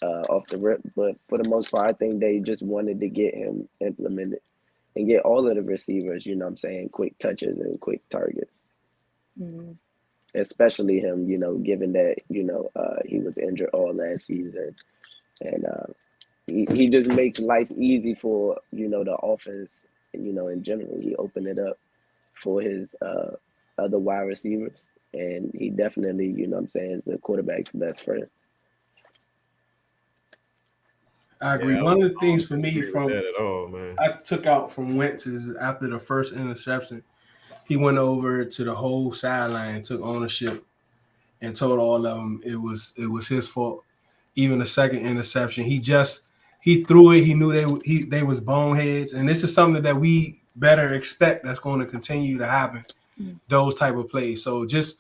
off the rip. But for the most part, I think they just wanted to get him implemented and get all of the receivers, quick touches and quick targets. Mm-hmm. Especially him, given that, he was injured all last season. And he just makes life easy for, the offense, in general. He opened it up for his other wide receivers, and he definitely, is the quarterback's best friend. I agree. One of the things for me I took out from Wentz is after the first interception, he went over to the whole sideline, took ownership, and told all of them it was his fault. Even the second interception, he threw it. He knew they was boneheads, and this is something that we better expect that's going to continue to happen. Those type of plays. So just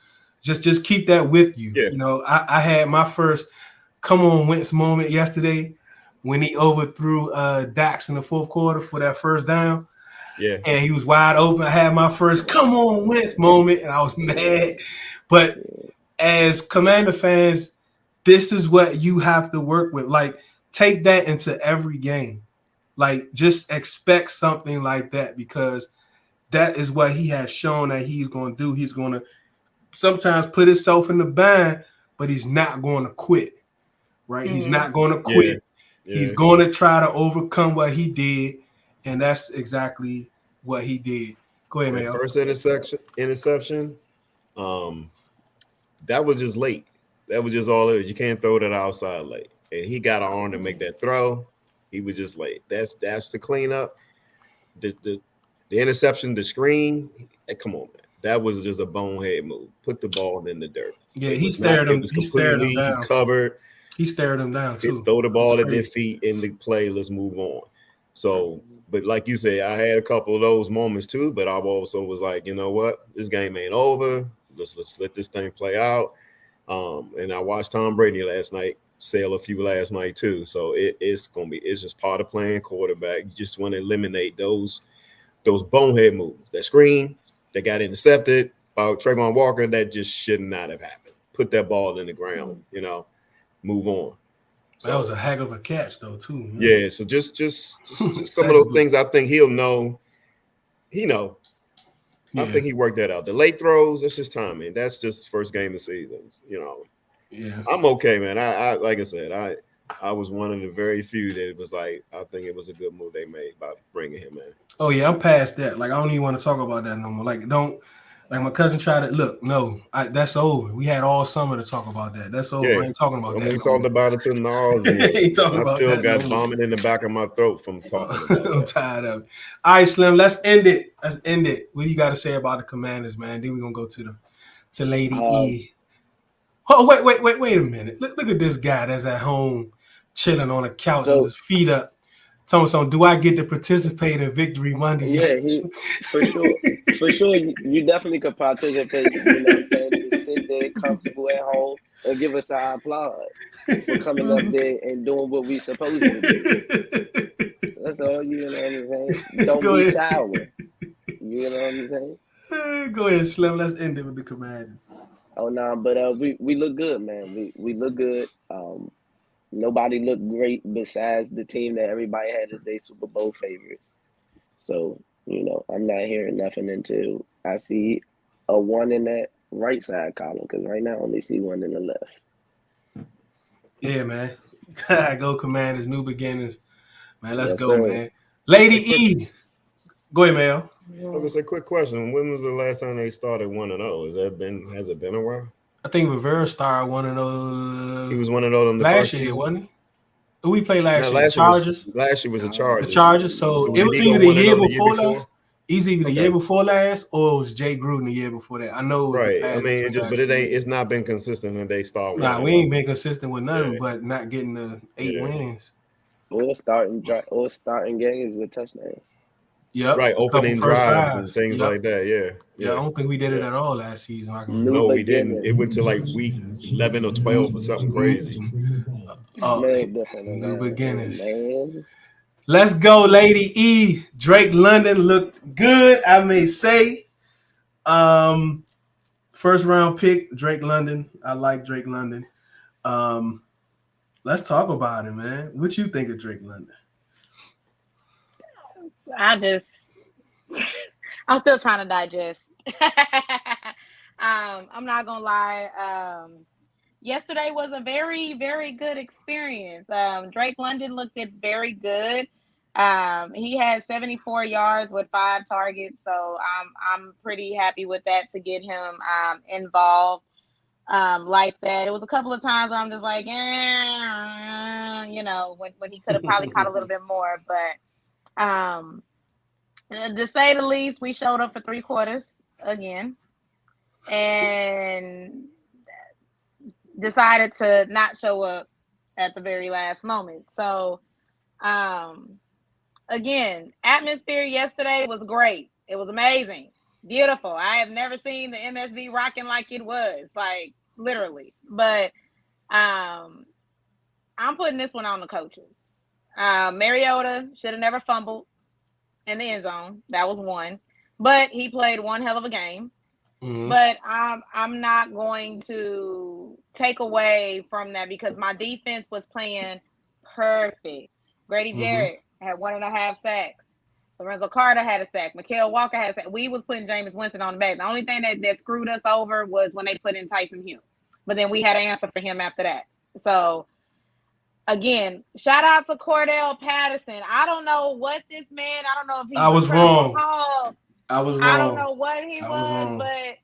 keep that with you. Yeah. I had my first come on Wentz moment yesterday when he overthrew Dax in the 4th quarter for that first down. Yeah. And he was wide open. I had my first come on Wentz moment, and I was mad. But as Commander fans, this is what you have to work with. Like, take that into every game. Like, just expect something like that, because that is what he has shown that he's going to do. He's going to sometimes put himself in the bind, but he's not going to quit, right? Mm-hmm. He's not going to quit. Yeah. He's going to try to overcome what he did, and that's exactly what he did. Go ahead, man. First interception, that was just late. That was just all it was. You can't throw that outside late. And he got an arm to make that throw. He was just late. That's the cleanup. The interception, the screen, come on, man. That was just a bonehead move. Put the ball in the dirt. Yeah, he stared him. He stared him down. Covered. He stared him down too. Throw the ball at their feet in the play. Let's move on. So, but like you say, I had a couple of those moments too. But I also was like, you know what? This game ain't over. Let's let this thing play out. And I watched Tom Brady last night sail a few last night too. So it's just part of playing quarterback. You just want to eliminate those bonehead moves, that screen that got intercepted by Trayvon Walker, that just should not have happened. Put that ball in the ground, move on. So, that was a heck of a catch though too. Man. Yeah, so just some of those things I think he'll know. I think he worked that out. The late throws, that's just timing. That's just first game of the season. Yeah, I'm okay, man. I like I said, I was one of the very few that it was like, I think it was a good move they made by bringing him in. Oh yeah, I'm past that. Like I don't even want to talk about that no more. Like my cousin tried to look. No, that's over. We had all summer to talk about that. That's over. I ain't talking about that. We talked about it to nausea. I still got vomit in the back of my throat from talking about it. I'm tired of it. All right, Slim, let's end it. What do you got to say about the Commanders, man? Then we're gonna go to Lady E. Oh, wait a minute. Look at this guy that's at home chilling on a couch with his feet up. So, do I get to participate in Victory Monday? Yeah, for sure. You definitely could participate. You know what I'm saying? Just sit there comfortable at home and give us our applause for coming up there and doing what we supposed to do. That's all. You know what I'm saying? Don't be sour. You know what I'm saying? Go ahead, Slim. Let's end it with the Commanders. Oh no, but we look good, man. We look good. Nobody looked great besides the team that everybody had as their Super Bowl favorites. So, I'm not hearing nothing until I see a 1 in that right side column, because right now I only see 1 in the left. Yeah, man. Go Commanders, new beginnings. Man, let's go, sir. Man. Lady E. Go ahead, Mel. It's a quick question. When was the last time they started 1-0? Has it been a while? I think Rivera started 1-0. He was 1-0 last year, wasn't he? Who we played last year? Chargers. Last year was the Chargers. The Chargers. So it was either the year before last. He's either the year before last, or it was Jay Gruden the year before that. I know. It was right. I mean, it's not been consistent, and they start. Nah, we ain't been consistent with nothing, but not getting the 8 wins. Or starting games with touchdowns. Yep. Right, opening drives and things like that. Yeah. I don't think we did it at all last season. No, we didn't. It went to like week 11 or 12 or something crazy. New beginnings. Man. Let's go, Lady E. Drake London looked good, I may say. First round pick, Drake London. I like Drake London. Let's talk about it, man. What you think of Drake London? I'm still trying to digest. I'm not gonna lie. Yesterday was a very, very good experience. Drake London looked very good. He had 74 yards with 5 targets, so I'm pretty happy with that to get him involved like that. It was a couple of times where I'm just like, when he could have probably caught a little bit more, but. To say the least, we showed up for 3 quarters again and decided to not show up at the very last moment. So, again, atmosphere yesterday was great. It was amazing. Beautiful. I have never seen the MSV rocking like it was, like literally. But I'm putting this one on the coaches. Mariota should have never fumbled in the end zone. That was one. But he played one hell of a game. Mm-hmm. But I'm not going to take away from that because my defense was playing perfect. Grady Jarrett had 1.5 sacks. Lorenzo Carter had a sack. Mikael Walker had a sack. We was putting Jameis Winston on the back. The only thing that screwed us over was when they put in Tyson Hill. But then we had an answer for him after that. So, again, shout out to Cordell Patterson. I don't know what this man, I don't know if he was wrong. I don't know what he was, but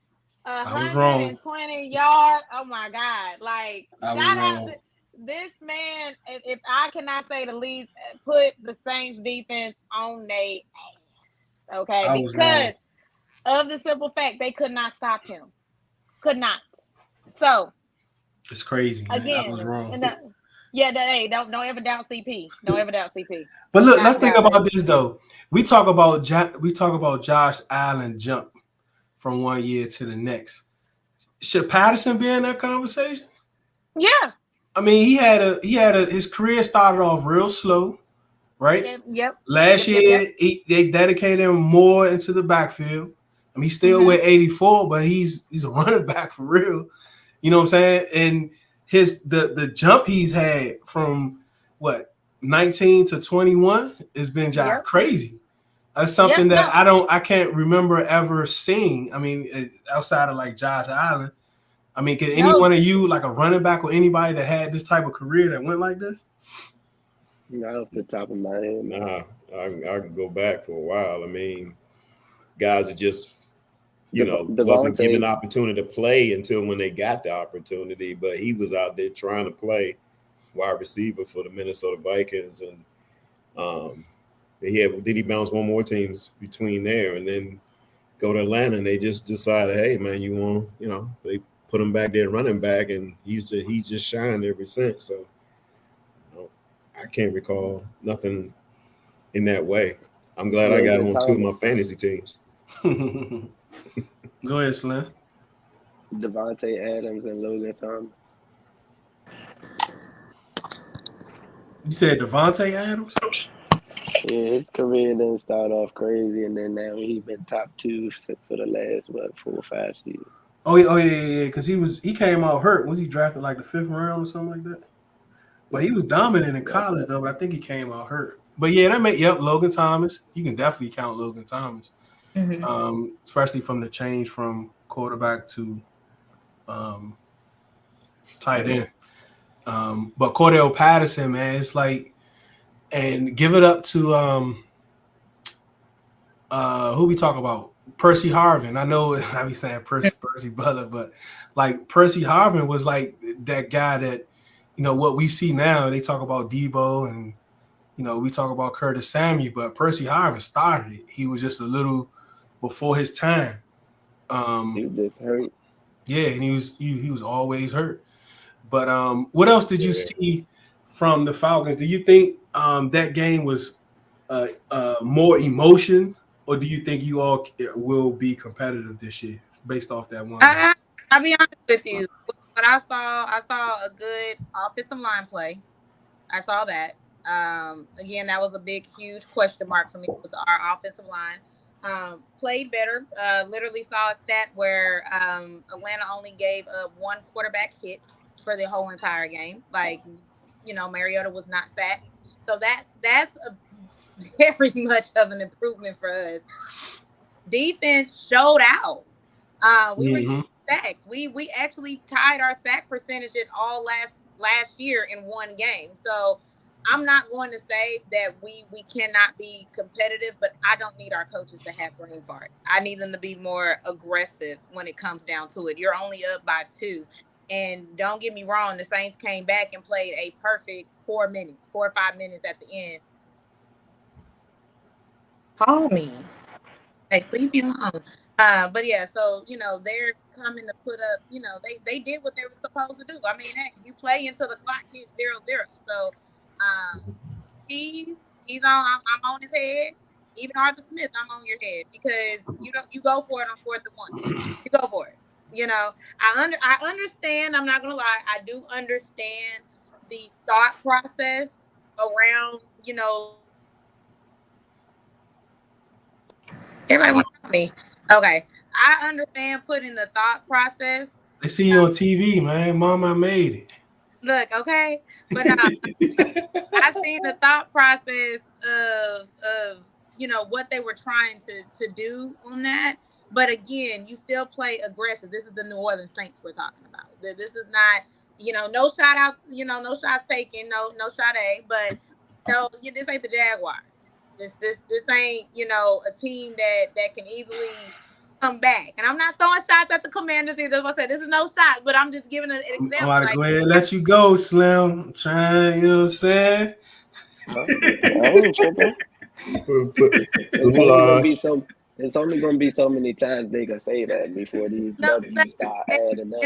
120 yards. Oh my God. Like, shout out to this man, if I cannot say the least, put the Saints defense on their ass. Okay. Because of the simple fact they could not stop him. Could not. So it's crazy. Man. Again, I was wrong. Don't ever doubt CP. Don't ever doubt CP. But look, let's think about this though. We talk about Josh Allen jump from one year to the next. Should Patterson be in that conversation? Yeah. I mean, his career started off real slow, right? Yep. Last year, they dedicated him more into the backfield. I mean, he's still with 84, but he's a running back for real. You know what I'm saying? And the jump he's had from 19 to 21 has been crazy. That's something that I can't remember ever seeing. I mean, outside of like Josh Allen. I mean, can any one of you, like a running back or anybody that had this type of career that went like this? Not off the top of my head. Nah, I can go back for a while. I mean, guys are just, wasn't given the opportunity to play until when they got the opportunity. But he was out there trying to play wide receiver for the Minnesota Vikings, and did he bounce one more teams between there and then go to Atlanta, and they just decided, hey man, you want, they put him back there running back, and he's just shined ever since. So I can't recall nothing in that way. I'm glad I got him on two of my fantasy teams. Go ahead, Slim. Devontae Adams and Logan Thomas. You said Devontae Adams? Yeah, his career didn't start off crazy, and then now he's been top 2 for the last 4 or 5 seasons. Oh yeah, because he came out hurt. Was he drafted like the 5th round or something like that? But he was dominant in college though. But I think he came out hurt. But yeah, Logan Thomas. You can definitely count Logan Thomas, especially from the change from quarterback to tight end. But Cordell Patterson, man, it's like, and give it up to who we talk about, Percy Harvin. I know I be saying Percy Butler, but like Percy Harvin was like that guy that, what we see now. They talk about Debo and we talk about Curtis Samuel, but Percy Harvin started it. He was just a little before his time. He was just hurt. Yeah, and he was always hurt. But what else did you see from the Falcons? Do you think that game was more emotion, or do you think you all will be competitive this year based off that one? I'll be honest with you. What I saw a good offensive line play. I saw that. Again, that was a big, huge question mark for me. Was our offensive line played better? Literally saw a stat where Atlanta only gave up 1 quarterback hit for the whole entire game. Like, Mariota was not sacked. So that's a very much of an improvement for us. Defense showed out. We were sacks. We actually tied our sack percentage at all last year in one game. So I'm not going to say that we cannot be competitive, but I don't need our coaches to have brain farts. I need them to be more aggressive when it comes down to it. You're only up by 2. And don't get me wrong, the Saints came back and played a perfect 4 or 5 minutes at the end. Call me. Hey, leave me alone. But yeah, so they're coming to put up. They did what they were supposed to do. I mean, hey, you play until the clock hits 0-0. So he's on. I'm on his head. Even Arthur Smith, I'm on your head because you go for it on 4th and 1. You go for it. I understand. I'm not gonna lie. I do understand the thought process around. Everybody want me. Okay. I understand putting the thought process. They see you on TV, man. Mom, I made it. Look, okay. But I seen the thought process of what they were trying to do on that. But again, you still play aggressive. This is the New Orleans Saints we're talking about. This is not, no shout outs, no shots taken, no shot A, but this ain't the Jaguars. This ain't, a team that can easily come back. And I'm not throwing shots at the Commanders either. As I said, this is no shot, but I'm just giving an example. I'm about to go ahead and let you go, Slim. I'm trying, what I'm saying? I ain't tripping. It's only gonna be so many times they can say that before these W's start adding up.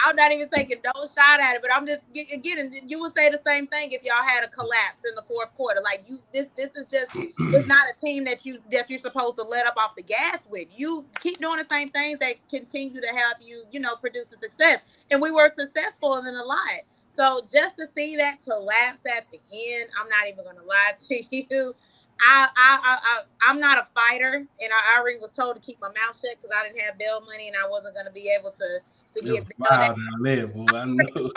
I'm not even taking no shot at it, but I'm just again. You would say the same thing if y'all had a collapse in the 4th quarter. Like this is just it's not a team that you're supposed to let up off the gas with. You keep doing the same things that continue to help you, produce the success. And we were successful in a lot. So just to see that collapse at the end, I'm not even gonna lie to you. I'm not a fighter, and I already was told to keep my mouth shut because I didn't have bail money and I wasn't gonna be able to get bail. Wild down there, boy. I know.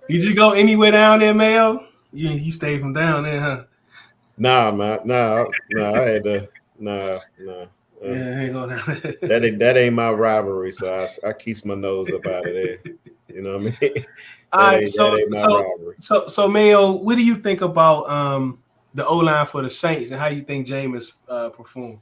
Did you Fight. go anywhere down there, Mayo? You stayed from down there, huh? Nah, man. Nah. I had to. Nah. Yeah, I ain't go down there. That ain't my rivalry, so I keep my nose up out of there. You know what I mean? All right, that ain't my rivalry. So Mayo, what do you think about the O-line for the Saints and how you think Jameis performed?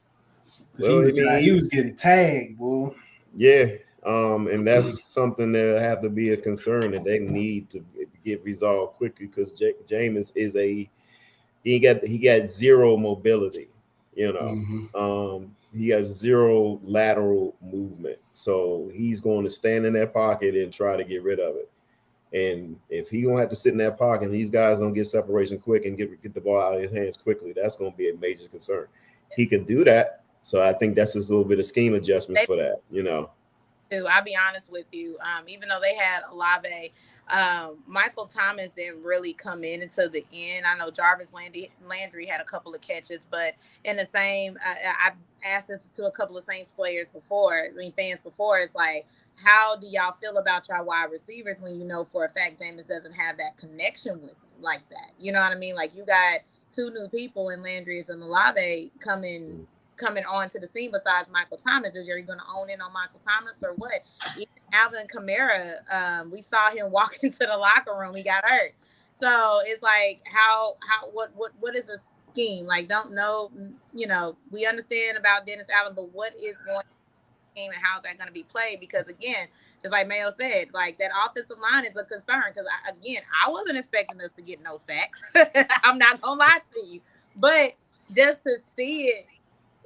Well, He was getting tagged, boy. Yeah, and that's something that have to be a concern that they need to get resolved quickly because Jameis is he got zero mobility. You know, he has zero lateral movement, so he's going to stand in that pocket and try to get rid of it. And if he gonna have to sit in that pocket, and these guys don't get separation quick and get the ball out of his hands quickly, that's going to be a major concern. He can do that, so I think that's just a little bit of scheme adjustments for that. You know. I'll be honest with you. Even though they had Olave, Michael Thomas didn't really come in until the end. I know Jarvis Landry had a couple of catches, but in the same, I asked this to a couple of Saints players before, fans before. It's like, how do y'all feel about y'all wide receivers when you know for a fact Jameis doesn't have that connection with them like that? You know what I mean? Like, you got two new people in Landry and Olave coming onto the scene besides Michael Thomas. Is you going to own in on Michael Thomas or what? Even Alvin Kamara, we saw him walk into the locker room. He got hurt. So it's like, what is a scheme? Like, don't know, we understand about Dennis Allen, but what is going on in the game and how is that going to be played? Because again, just like Mayo said, like that offensive line is a concern because I wasn't expecting us to get no sacks. I'm not going to lie to you, but just to see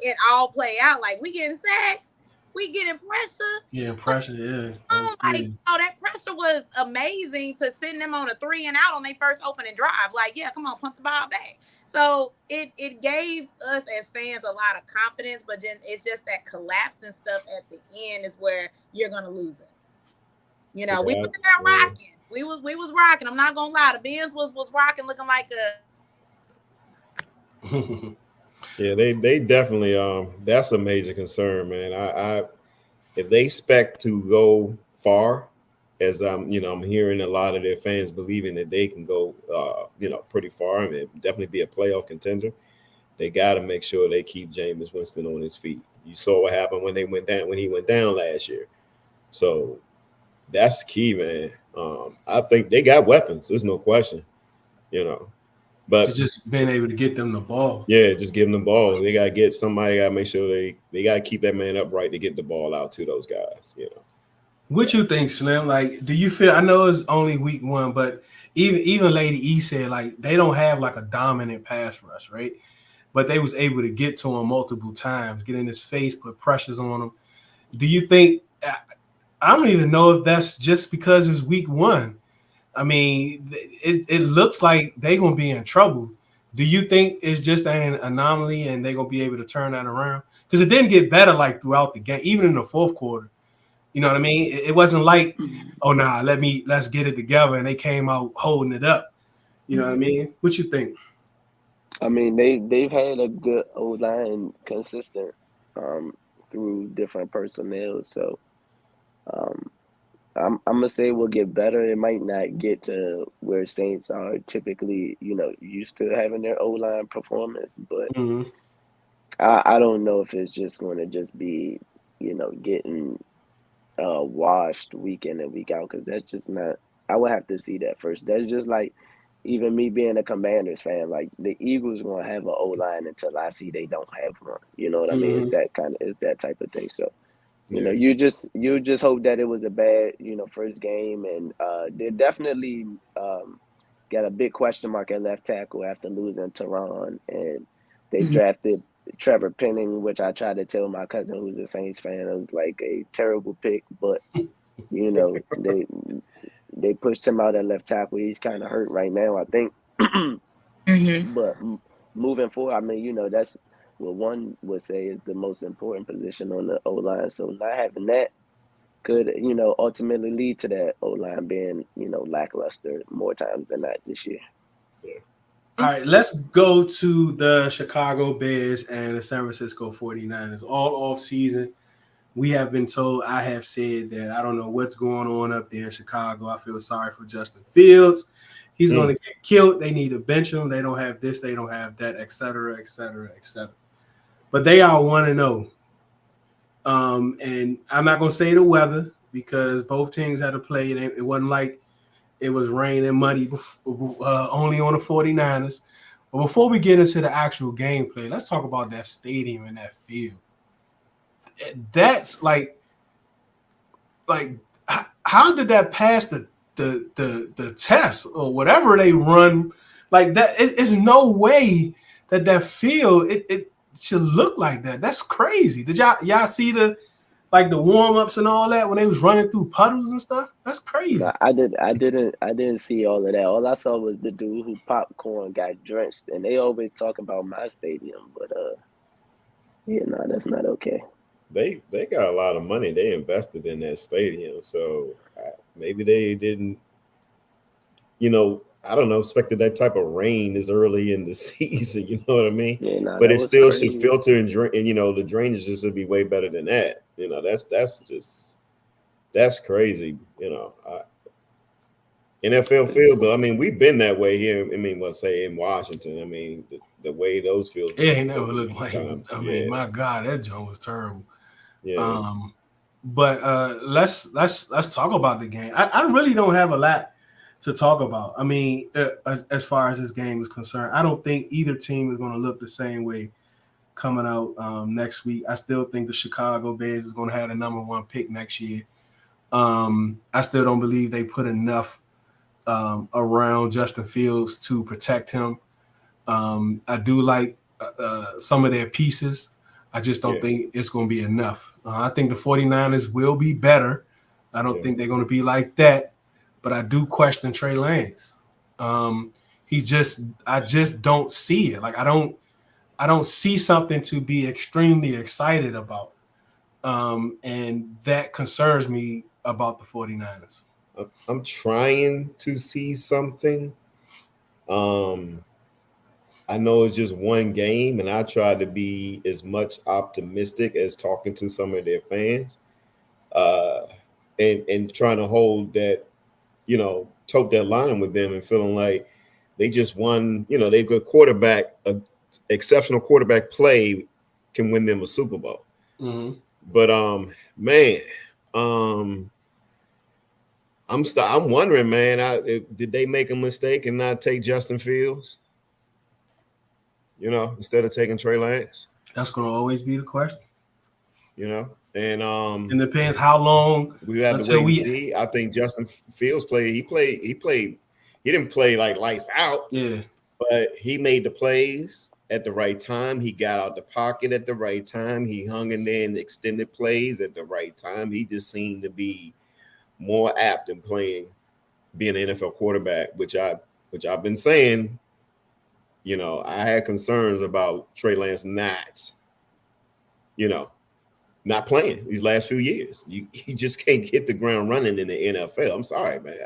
it all play out, like we getting sacks, we getting pressure. Yeah, pressure, yeah. That pressure was amazing to send them on a 3 and out on their first opening drive. Like, yeah, come on, punt the ball back. So it gave us as fans a lot of confidence, but then it's just that collapse and stuff at the end is where you're gonna lose us. We was there rocking. We was rocking. I'm not gonna lie, the Benz was rocking, looking like a Yeah, they definitely that's a major concern, man. I if they expect to go far, as I'm hearing a lot of their fans believing that they can go pretty far and definitely be a playoff contender, they got to make sure they keep Jameis Winston on his feet. You saw what happened when he went down last year. So that's key, man. I think they got weapons, there's no question, But it's just being able to get them the ball. Yeah, just give them the ball. They gotta get somebody. Gotta make sure they gotta keep that man upright to get the ball out to those guys. What you think, Slim? Like, do you feel? I know it's only week 1, but even Lady E said like they don't have like a dominant pass rush, right? But they was able to get to him multiple times, get in his face, put pressures on him. Do you think? I don't even know if that's just because it's week 1. I mean, it looks like they're going to be in trouble. Do you think it's just an anomaly and they're going to be able to turn that around? Because it didn't get better like throughout the game, even in the fourth quarter. You know what I mean? It wasn't like, oh, nah, let's get it together. And they came out holding it up. You know what I mean? What you think? I mean, they've had a good O-line consistent through different personnel. So, I'm gonna say we'll get better. It might not get to where Saints are typically, used to having their O-line performance, but I don't know if it's just going to just be, getting washed week in and week out because that's just not. I would have to see that first. That's just like even me being a Commanders fan. Like the Eagles going to have an O-line until I see they don't have one. You know what I mean? It's that type of thing. So. You just hope that it was a bad, first game, and they definitely got a big question mark at left tackle after losing Tehran, and they drafted Trevor Penning, which I tried to tell my cousin who's a Saints fan it was like a terrible pick, but they pushed him out at left tackle. He's kind of hurt right now, I think. But moving forward, I mean, that's what one would say is the most important position on the O-line. So not having that, could, ultimately lead to that O-line being, lackluster more times than not this year. All right, let's go to the Chicago Bears and the San Francisco 49ers. All off season, we have been told, I have said that I don't know what's going on up there in Chicago. I feel sorry for Justin Fields. He's going to get killed. They need to bench him. They don't have this. They don't have that, et cetera, et cetera, et cetera. But they are 1-0. And I'm not going to say the weather because both teams had to play. It wasn't like it was rain and muddy only on the 49ers. But before we get into the actual gameplay, let's talk about that stadium and that field. That's like how did that pass the test or whatever they run? Like that, it's no way that field it should look like that. That's crazy. Did y'all see the warm-ups and all that when they was running through puddles and stuff? That's crazy. No, I didn't see all of that. All I saw was the dude who popcorn got drenched, and they always talk about my stadium, but that's not okay. They got a lot of money they invested in that stadium, so maybe they didn't, I don't know, expected that type of rain this early in the season. You know what I mean? Yeah, but it still crazy. should filter and drain, and the drainage should be way better than that. That's crazy. NFL field, but I mean, we've been that way here. I mean, let's say in Washington. I mean, the way those fields. It ain't never looked like. I mean, my God, that joint was terrible. Yeah. But let's talk about the game. I really don't have a lot to talk about. I mean, as far as this game is concerned, I don't think either team is going to look the same way coming out next week. I still think the Chicago Bears is going to have the number 1 pick next year. I still don't believe they put enough around Justin Fields to protect him. I do like some of their pieces. I just don't think it's going to be enough. I think the 49ers will be better. I don't think they're going to be like that, but I do question Trey Lance. I just don't see it. Like I don't see something to be extremely excited about. And that concerns me about the 49ers. I'm trying to see something. I know it's just one game, and I try to be as much optimistic as talking to some of their fans, and trying to hold that, tote that line with them and feeling like they just won. They've got exceptional quarterback play can win them a Super Bowl. Mm-hmm. But I'm wondering, man, did they make a mistake and not take Justin Fields? Instead of taking Trey Lance? That's going to always be the question. And it depends how long we have to wait and see. I think Justin Fields played. He didn't play like lights out. Yeah. But he made the plays at the right time. He got out the pocket at the right time. He hung in there and extended plays at the right time. He just seemed to be more apt in being an NFL quarterback, which I've been saying. I had concerns about Trey Lance not playing these last few years. You just can't hit the ground running in the NFL. I'm sorry, man.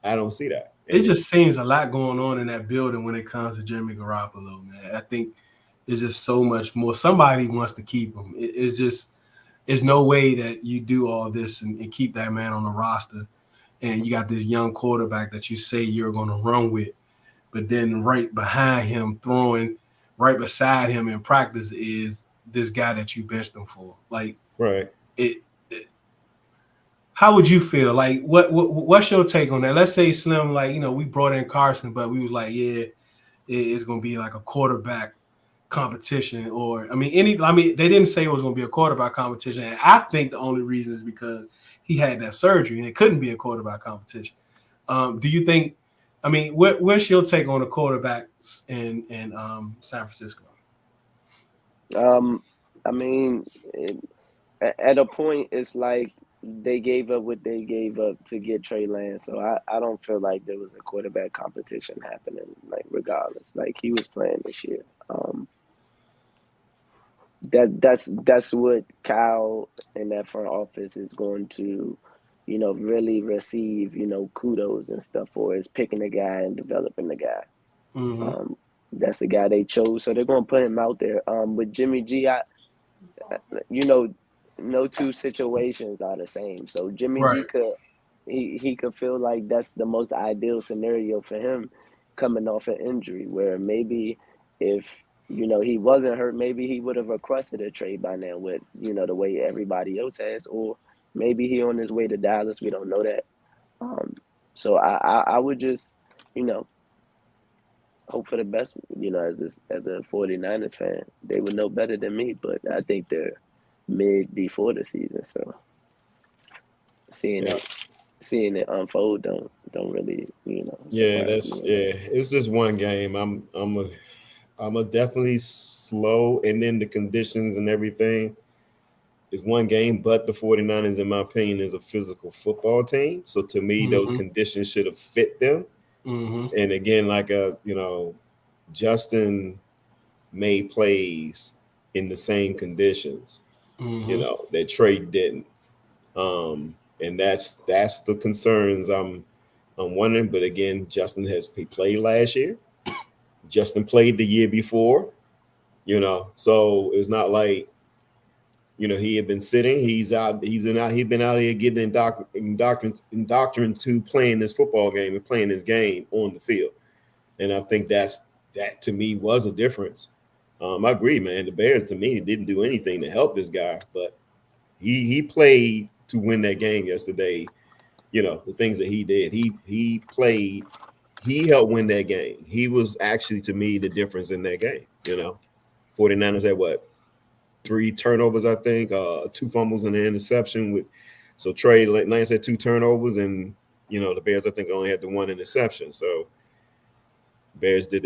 I don't see that. It just seems a lot going on in that building when it comes to Jimmy Garoppolo, man. I think it's just so much more. Somebody wants to keep him. It's no way that you do all this and keep that man on the roster, and you got this young quarterback that you say you're going to run with, but then right behind him, throwing right beside him in practice is this guy that you benched him for. Like, right. How would you feel? Like, what's your take on that? Let's say Slim, like, we brought in Carson, but we was like, yeah, it's going to be like a quarterback competition, or they didn't say it was going to be a quarterback competition. And I think the only reason is because he had that surgery and it couldn't be a quarterback competition. Do you think? What's your take on the quarterbacks in San Francisco? At a point, it's like they gave up what they gave up to get Trey Lance. So I don't feel like there was a quarterback competition happening, like regardless. Like he was playing this year. that's what Kyle and that front office is going to, really receive, kudos and stuff for, is picking the guy and developing the guy. Mm-hmm. That's the guy they chose, so they're going to put him out there. With Jimmy G, no two situations are the same. So Jimmy G Right. he could feel like that's the most ideal scenario for him coming off an injury, where maybe if he wasn't hurt, maybe he would have requested a trade by now with the way everybody else has, or maybe he on his way to Dallas. We don't know that. So I would just hope for the best. As a 49ers fan, they would know better than me, but I think they're mid before the season, so seeing it unfold don't really surprise me. It's just one game. I'm a definitely slow, and then the conditions and everything is one game, but the 49ers, in my opinion, is a physical football team. So to me, those conditions should have fit them. Mm-hmm. And again, like Justin made plays in the same conditions, that Trey didn't. And that's the concerns I'm wondering. But again, he played last year. Justin played the year before, so it's not like, he had been sitting. He's been out here getting indoctrined to playing this football game and playing this game on the field. And I think that to me was a difference. I agree, man. The Bears, to me, didn't do anything to help this guy, but he played to win that game yesterday. The things that he did, he played, he helped win that game. He was actually, to me, the difference in that game. 49ers had what? 3 turnovers, I think, 2 fumbles and an interception. So Trey Lance had 2 turnovers, and the Bears, I think, only had the 1 interception. So Bears did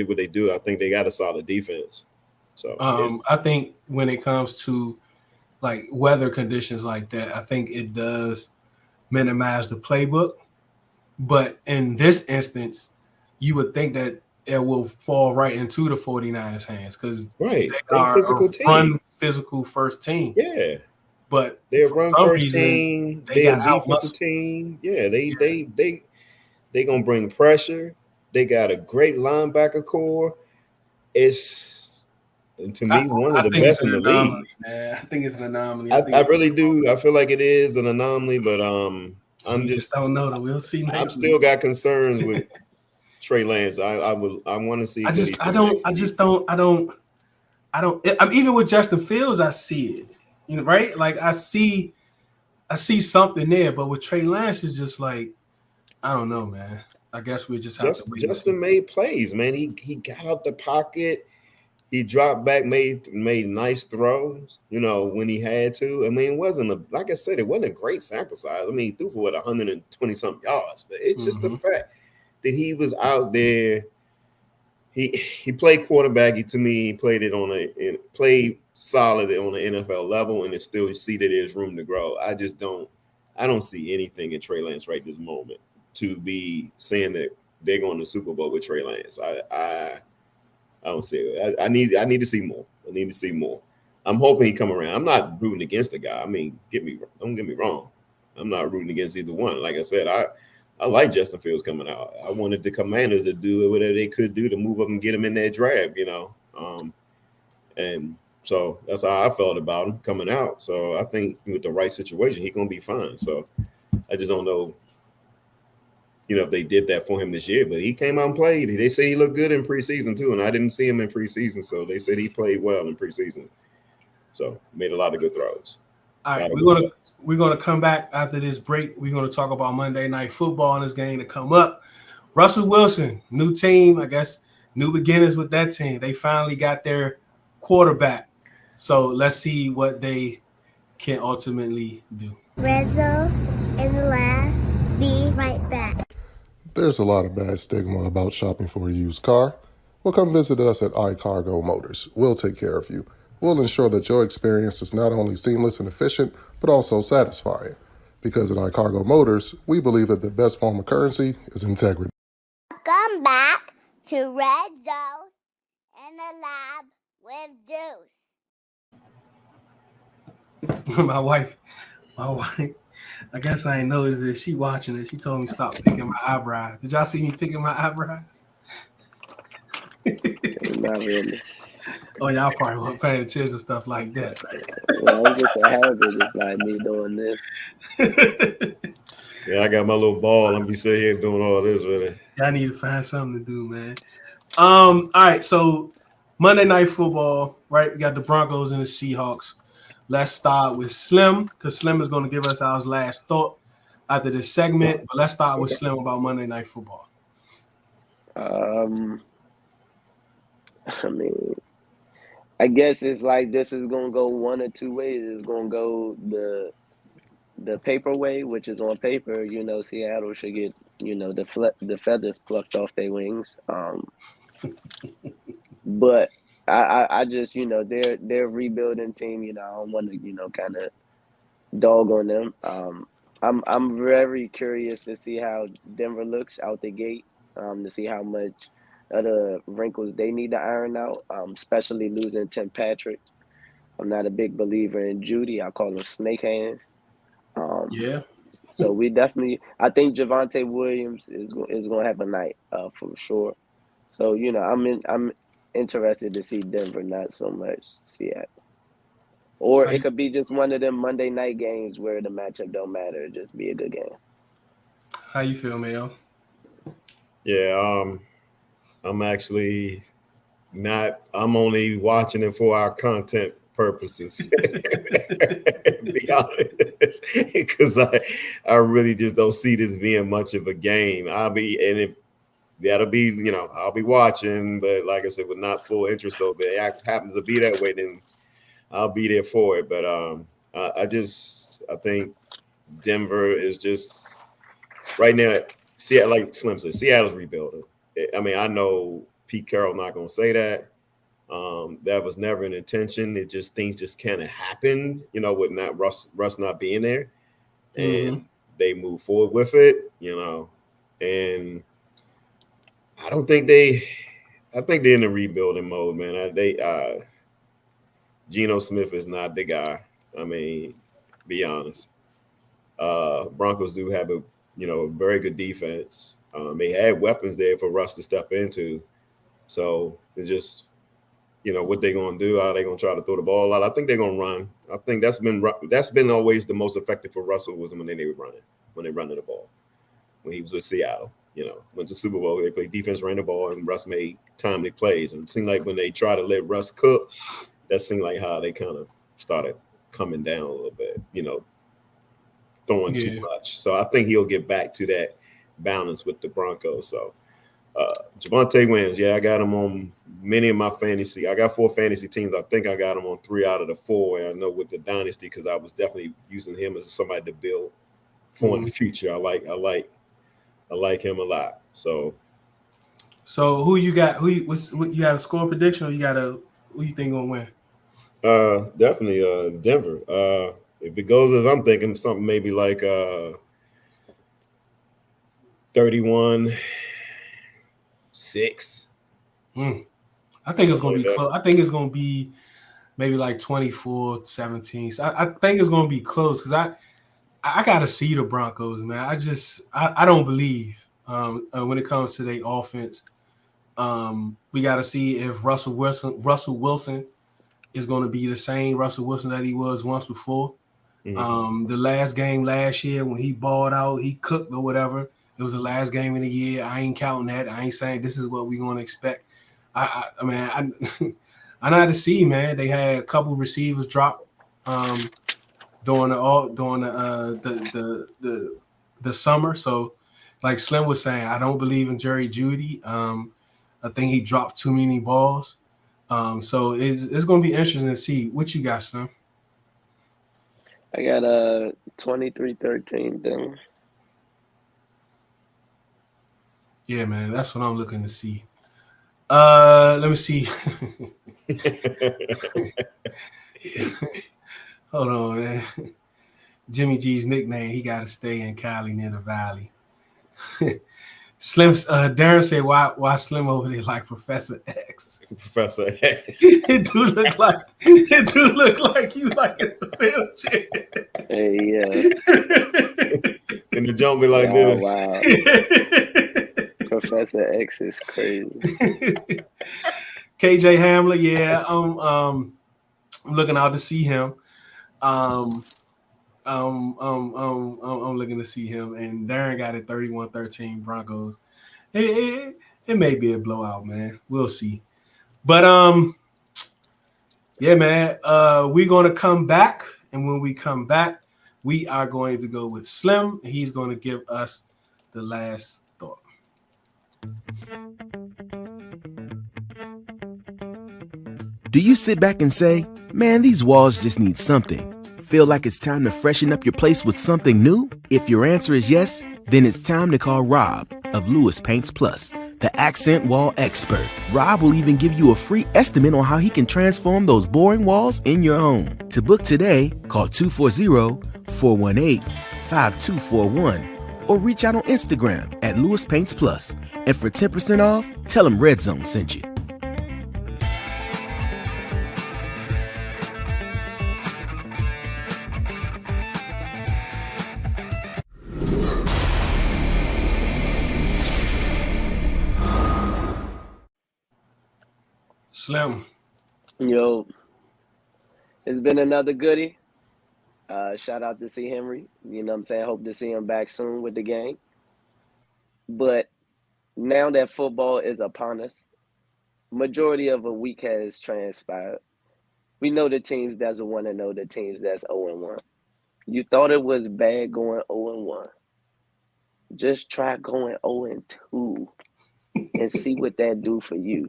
what they do. I think they got a solid defense. So I think when it comes to like weather conditions like that, I think it does minimize the playbook. But in this instance, you would think that it will fall right into the 49ers' hands, because they are physical a team. run physical first team. Yeah. But they're a run first reason, team. They're a defensive team. Yeah, they gonna bring pressure. They got a great linebacker core. And to me, one of the best in the league. Man. I think it's an anomaly. I really do. I feel like it is an anomaly, but we just don't know that. We'll see next I'm week. still got concerns with Trey Lance. I want to see. I don't. I'm even with Justin Fields. I see it, right? Like I see something there, but with Trey Lance, it's just like, I don't know, man. I guess we just have to wait. Justin made plays, man. He got out the pocket. He dropped back, made nice throws, when he had to. I mean, it wasn't like I said, it wasn't a great sample size. I mean, he threw for 120 something yards, but it's just the fact that he was out there. He played quarterback. To me, he played solid on the NFL level, and it still see that there's room to grow. I don't see anything in Trey Lance right this moment to be saying that they're going to the Super Bowl with Trey Lance. I don't see it. I need to see more. I need to see more. I'm hoping he come around. I'm not rooting against the guy. I mean, don't get me wrong. I'm not rooting against either one. Like I said, I like Justin Fields coming out. I wanted the Commanders to do whatever they could do to move up and get him in that draft, and so that's how I felt about him coming out. So I think with the right situation, he's gonna be fine. So I just don't know, if they did that for him this year, but he came out and played. They say he looked good in preseason too, and I didn't see him in preseason, so they said he played well in preseason. So made a lot of good throws. All right, we're gonna come back after this break. We're gonna talk about Monday Night Football and this game to come up. Russell Wilson, new team, I guess, new beginnings with that team. They finally got their quarterback. So let's see what they can ultimately do. Redzo in the lab. Be right back. There's a lot of bad stigma about shopping for a used car. Well, come visit us at iCargo Motors. We'll take care of you. We'll ensure that your experience is not only seamless and efficient, but also satisfying. Because at iCargo Motors, we believe that the best form of currency is integrity. Welcome back to Red Zone in the lab with Deuce. my wife. I guess I ain't noticed it. She watching it. She told me stop picking my eyebrows. Did y'all see me picking my eyebrows? Not really. Oh, y'all probably weren't paying attention to stuff like that. Well, it's just a habit. It's like me doing this. Yeah, I got my little ball. I'm be sitting here doing all this with it. Y'all need to find something to do, man. All right, so Monday Night Football, right? We got the Broncos and the Seahawks. Let's start with Slim, because Slim is going to give us our last thought after this segment. But let's start with Slim about Monday Night Football. I mean, I guess it's like this is gonna go one or two ways. It's gonna go the paper way, which is on paper. You know, Seattle should get the feathers plucked off their wings. But I just they're a rebuilding team. You know, I don't want to kind of dog on them. I'm very curious to see how Denver looks out the gate. To see how much other wrinkles they need to iron out. Especially losing Tim Patrick. I'm not a big believer in Judy. I call him snake hands. Yeah. So we definitely, I think Javonte Williams is going to have a night for sure. So I'm interested to see Denver, not so much Seattle. Or it could be just one of them Monday night games where the matchup don't matter. It just be a good game. How you feel, Mayo? Yeah, I'm actually not. I'm only watching it for our content purposes. Be honest, because I really just don't see this being much of a game. I'll be watching, but like I said, with not full interest. So if it happens to be that way, then I'll be there for it. But I think Denver is just right now. See, like Slim said, Seattle's rebuilding. I mean, I know Pete Carroll not going to say that. That was never an intention. It just things just kind of happen, with not Russ not being there, and they move forward with it, And I don't think I think they're in a rebuilding mode, man. Geno Smith is not the guy. I mean, be honest. Broncos do have a very good defense. They had weapons there for Russ to step into. So it's just, what they're going to do. Are they going to try to throw the ball out? I think they're going to run. I think that's been always the most effective for Russell was when they were running, when they running the ball. When he was with Seattle, went to Super Bowl, they played defense, ran the ball, and Russ made timely plays. And it seemed like when they try to let Russ cook, that seemed like how they kind of started coming down a little bit, throwing too much. So I think he'll get back to that balance with the Broncos. So Javonte Williams, I got him on many of my fantasy. I got 4 fantasy teams. I think I got him on 3 out of the 4. And I know with the dynasty, because I was definitely using him as somebody to build for in the future. I like him a lot. So who you got? You got a score prediction, or you got who you think gonna win? Definitely Denver. If it goes as I'm thinking, something maybe like 31-6. I think it's gonna be close. I think it's gonna be maybe like 24-17. So I think it's gonna be close because I gotta see the Broncos, man. I don't believe when it comes to their offense. We gotta see if Russell Wilson is gonna be the same Russell Wilson that he was once before. The last game last year when he balled out, he cooked or whatever. It was the last game of the year. I ain't counting that. I ain't saying this is what we're gonna expect. I mean, I know how to see, man. They had a couple receivers drop during the summer. So, like Slim was saying, I don't believe in Jerry Jeudy. I think he dropped too many balls. So it's going to be interesting to see what you got, Slim. I got 23-13 then. Yeah, man, that's what I'm looking to see. Let me see. Hold on, man. Jimmy G's nickname, he got to stay in Cali near the valley. Slim, Darren said, why Slim over there like Professor X? X. Professor X. It do look like you like in the wheelchair. Hey, yeah. And the jump be like Wow, this. wow. Professor X is crazy. KJ Hamler, yeah, I'm looking out to see him. I'm looking to see him, and Darren got it 31-13 Broncos. It may be a blowout, man. We'll see. But yeah, man. We're gonna come back, and when we come back, we are going to go with Slim. He's going to give us the last thought. Do you sit back and say, man, these walls just need something? Feel like it's time to freshen up your place with something new? If your answer is yes, then it's time to call Rob of Lewis Paints Plus, the accent wall expert. Rob will even give you a free estimate on how he can transform those boring walls in your home. To book today, call 240-418-5241 or reach out on Instagram at Lewis Paints Plus. And for 10% off, tell him Red Zone sent you. Slim. Yo, it's been another goodie. Shout out to C. Henry. You know what I'm saying? Hope to see him back soon with the game. But now that football is upon us, majority of a week has transpired. We know the teams that's 1-0, the teams that's 0-1. You thought it was bad going 0-1. Just try going 0-2 and see what that do for you.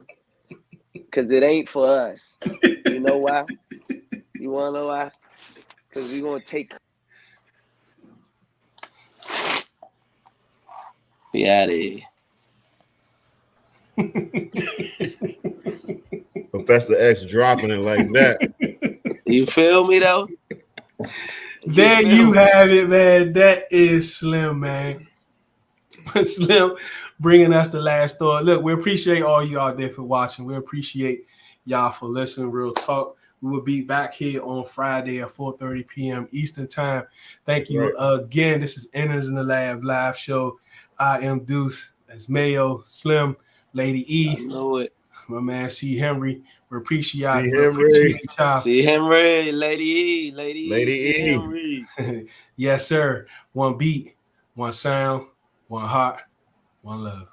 Because it ain't for us. You know why? You want to know why? Because we're going to take... We out of here. Professor X dropping it like that. You feel me, though? There you have it, man. That is Slim, man. Slim bringing us the last thought. Look, we appreciate all you out there for watching. We appreciate y'all for listening. Real talk. We will be back here on Friday at 4:30 p.m. Eastern time. Thank you again. This is Inners in the Lab live show. I am Deuce. That's Mayo, Slim, Lady E. I know it. My man C. Henry. We appreciate y'all. C. Henry, Lady E. Lady E. Henry. Yes, sir. One beat, one sound, one heart, one love.